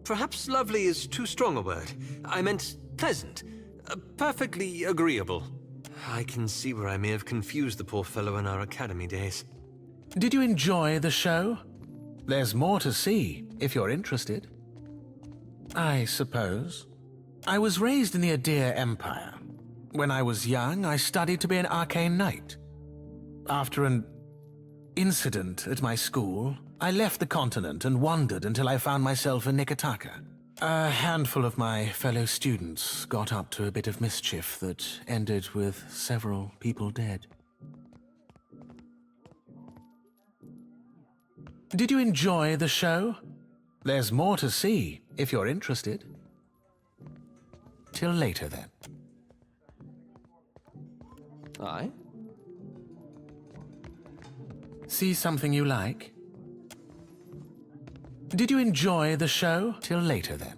Perhaps lovely is too strong a word. I meant pleasant. Perfectly agreeable. I can see where I may have confused the poor fellow in our academy days. Did you enjoy the show? There's more to see, if you're interested. I suppose. I was raised in the Adir Empire. When I was young, I studied to be an arcane knight. After an incident at my school, I left the continent and wandered until I found myself in Nikitaka. A handful of my fellow students got up to a bit of mischief that ended with several people dead. Did you enjoy the show? There's more to see, if you're interested. Till later, then. Aye? See something you like? Did you enjoy the show? Till later, then.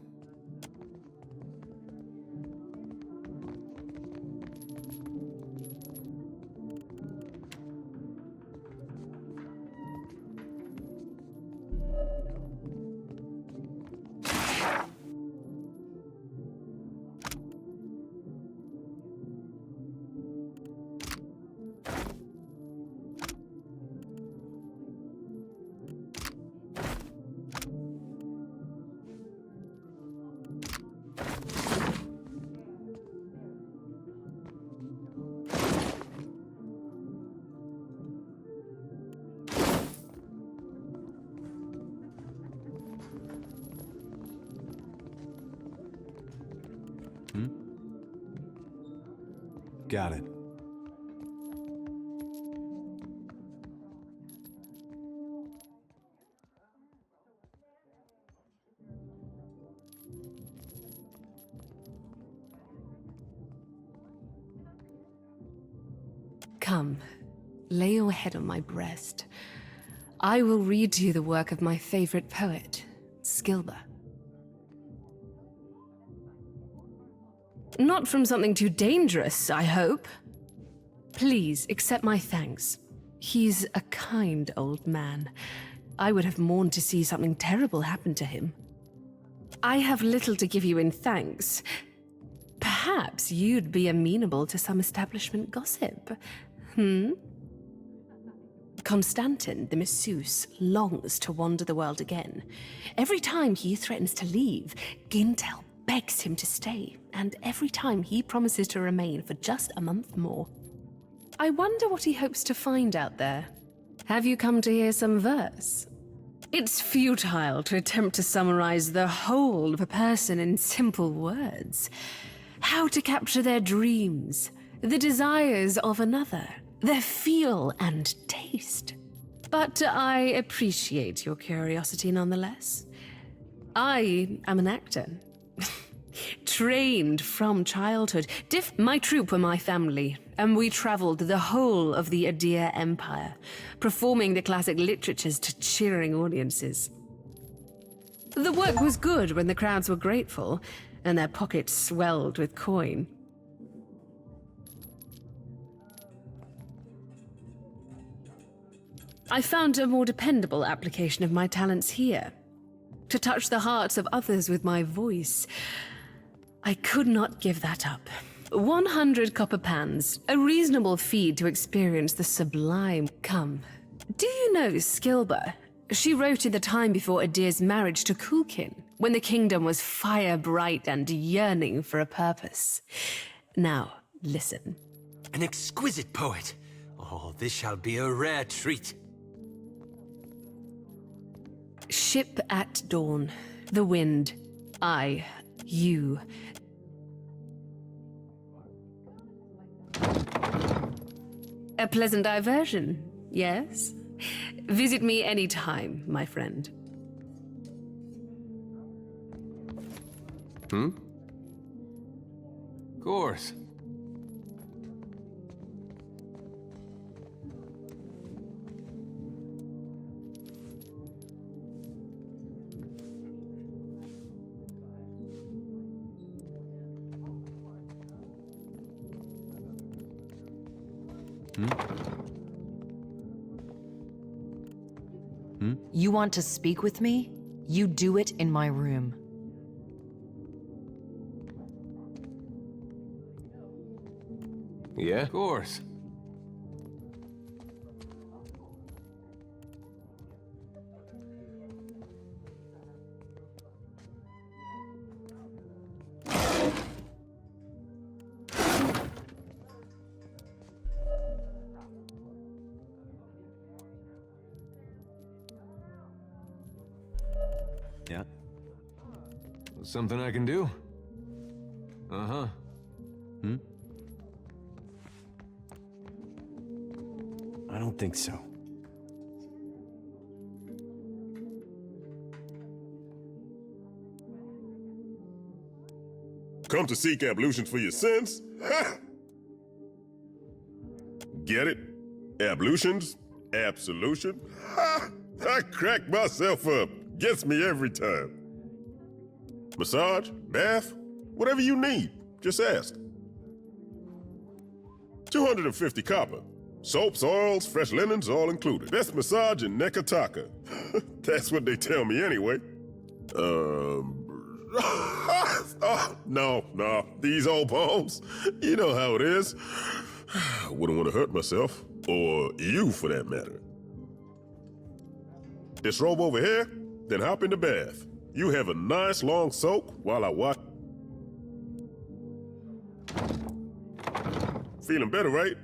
Got it. Come, lay your head on my breast. I will read to you the work of my favorite poet, Skilber. Not from something too dangerous, I hope. Please accept my thanks. He's a kind old man. I would have mourned to see something terrible happen to him. I have little to give you in thanks. Perhaps you'd be amenable to some establishment gossip. Constantin, the masseuse, longs to wander the world again. Every time he threatens to leave, Gintel begs him to stay, and every time he promises to remain for just a month more. I wonder what he hopes to find out there. Have you come to hear some verse? It's futile to attempt to summarize the whole of a person in simple words. How to capture their dreams, the desires of another, their feel and taste. But I appreciate your curiosity nonetheless. I am an actor. Trained from childhood. My troupe were my family, and we traveled the whole of the Adir Empire, performing the classic literatures to cheering audiences. The work was good when the crowds were grateful, and their pockets swelled with coin. I found a more dependable application of my talents here. To touch the hearts of others with my voice. I could not give that up. 100 copper pans, a reasonable fee to experience the sublime. Come. Do you know Skilber? She wrote in the time before Adir's marriage to Kulkin, when the kingdom was fire-bright and yearning for a purpose. Now, listen. An exquisite poet. Oh, this shall be a rare treat. Ship at dawn, the wind, I, you. A pleasant diversion, yes? Visit me any time, my friend. Of course. You want to speak with me? You do it in my room. Yeah? Of course. Yeah? Something I can do? Uh-huh. I don't think so. Come to seek ablutions for your sins? Ha! Get it? Ablutions? Absolution? Ha! I crack myself up. Gets me every time. Massage? Bath? Whatever you need. Just ask. 250 copper. Soaps, oils, fresh linens, all included. Best massage in Nekataka. That's what they tell me anyway. No. These old poems. You know how it is. Wouldn't want to hurt myself. Or you, for that matter. This robe over here, then hop in the bath. You have a nice long soak while I watch. Feeling better, right?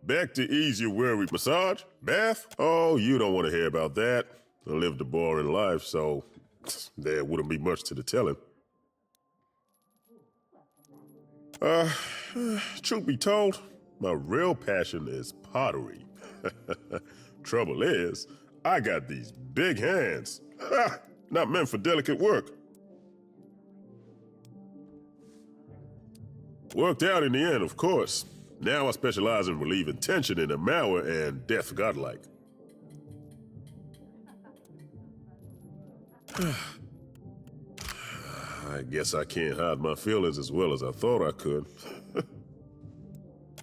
Back to ease your worry. Massage? Bath? Oh, you don't want to hear about that. I lived a boring life, so there wouldn't be much to the telling. Truth be told, my real passion is pottery. Trouble is, I got these big hands. Not meant for delicate work. Worked out in the end, of course. Now I specialize in relieving tension in the malware and death godlike. I guess I can't hide my feelings as well as I thought I could.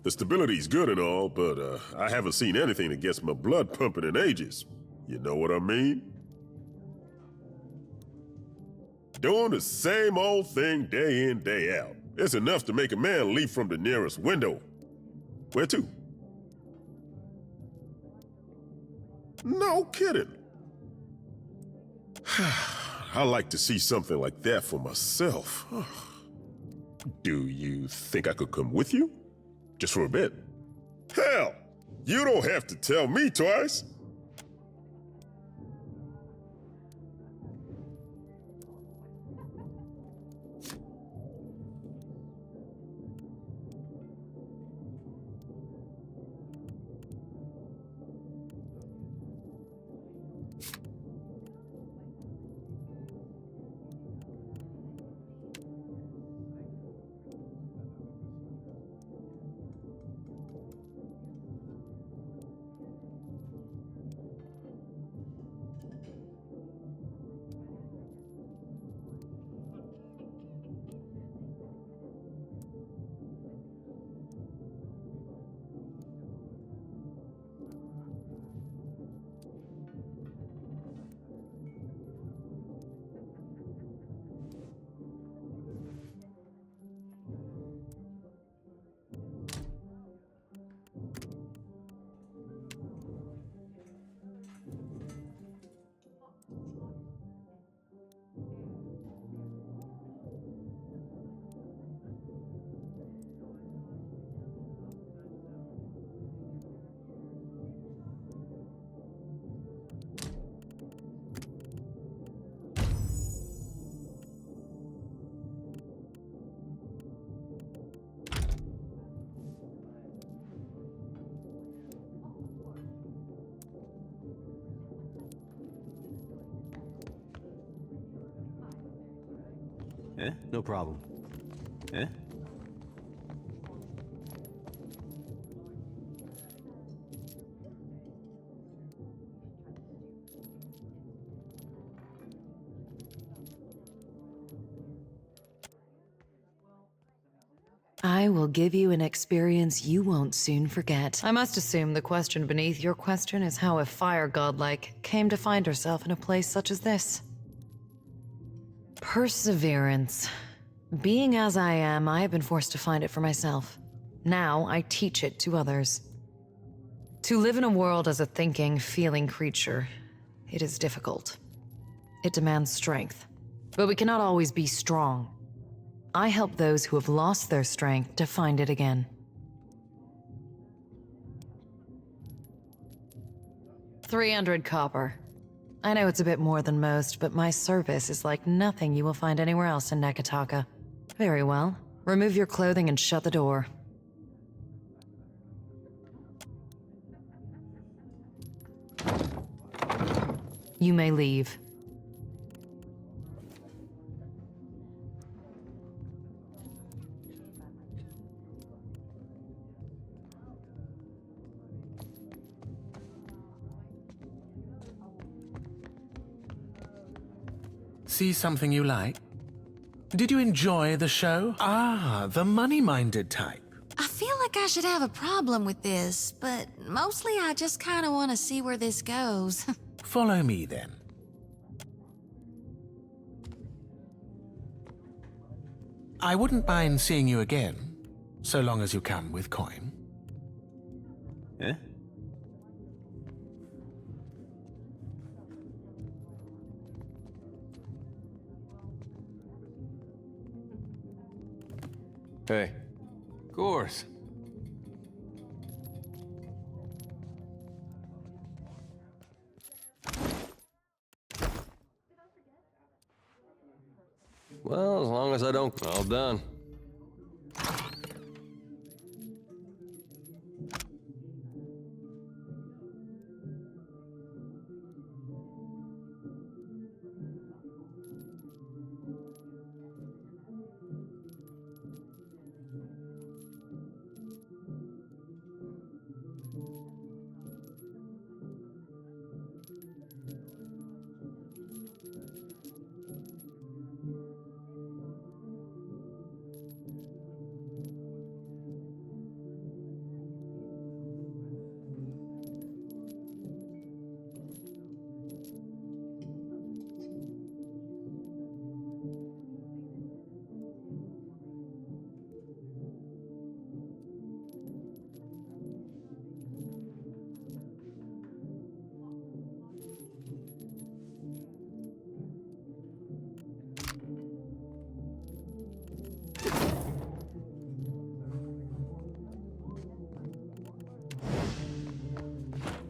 The stability's good and all, but I haven't seen anything that gets my blood pumping in ages. You know what I mean? Doing the same old thing day in, day out. It's enough to make a man leap from the nearest window. Where to? No kidding. I like to see something like that for myself. Do you think I could come with you? Just for a bit? Hell, you don't have to tell me twice. Eh? No problem. Eh? I will give you an experience you won't soon forget. I must assume the question beneath your question is how a fire godlike came to find herself in a place such as this. Perseverance. Being as I am, I have been forced to find it for myself. Now I teach it to others. To live in a world as a thinking, feeling creature, it is difficult. It demands strength. But we cannot always be strong. I help those who have lost their strength to find it again. 300 copper. I know it's a bit more than most, but my service is like nothing you will find anywhere else in Neketaka. Very well. Remove your clothing and shut the door. You may leave. See something you like? Did you enjoy the show? Ah, the money-minded type. I feel like I should have a problem with this, but mostly I just kind of want to see where this goes. Follow me, then. I wouldn't mind seeing you again, so long as you come with coin. Eh? Hey. Of course. Well, as long as I don't... All done.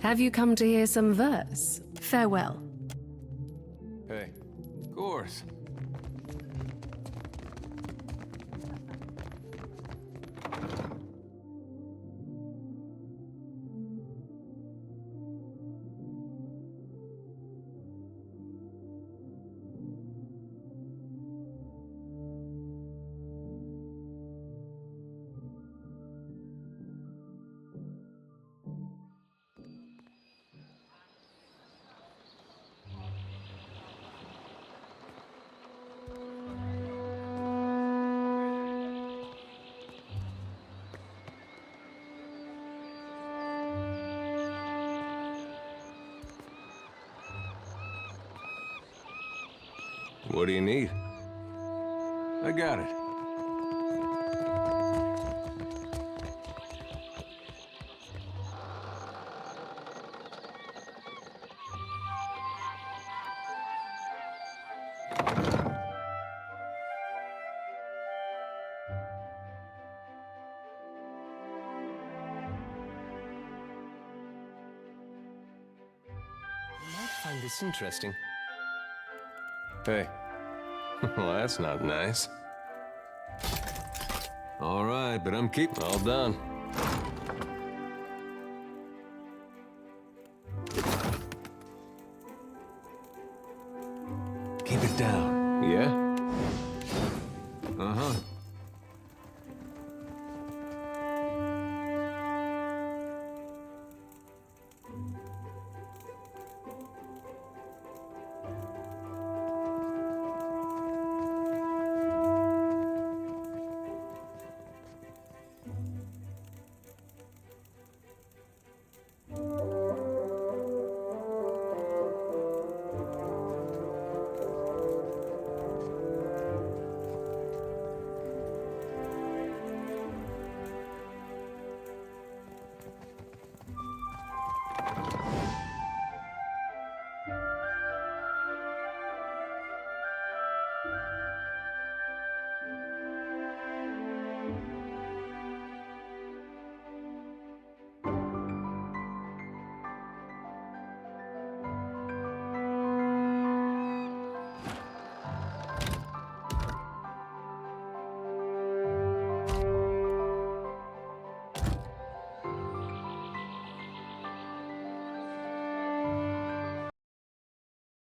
Have you come to hear some verse? Farewell. Hey, of course. What do you need? I got it. You might find this interesting. Hey. Well, that's not nice. All right, but I'm all done. Keep it down. Yeah? Uh-huh.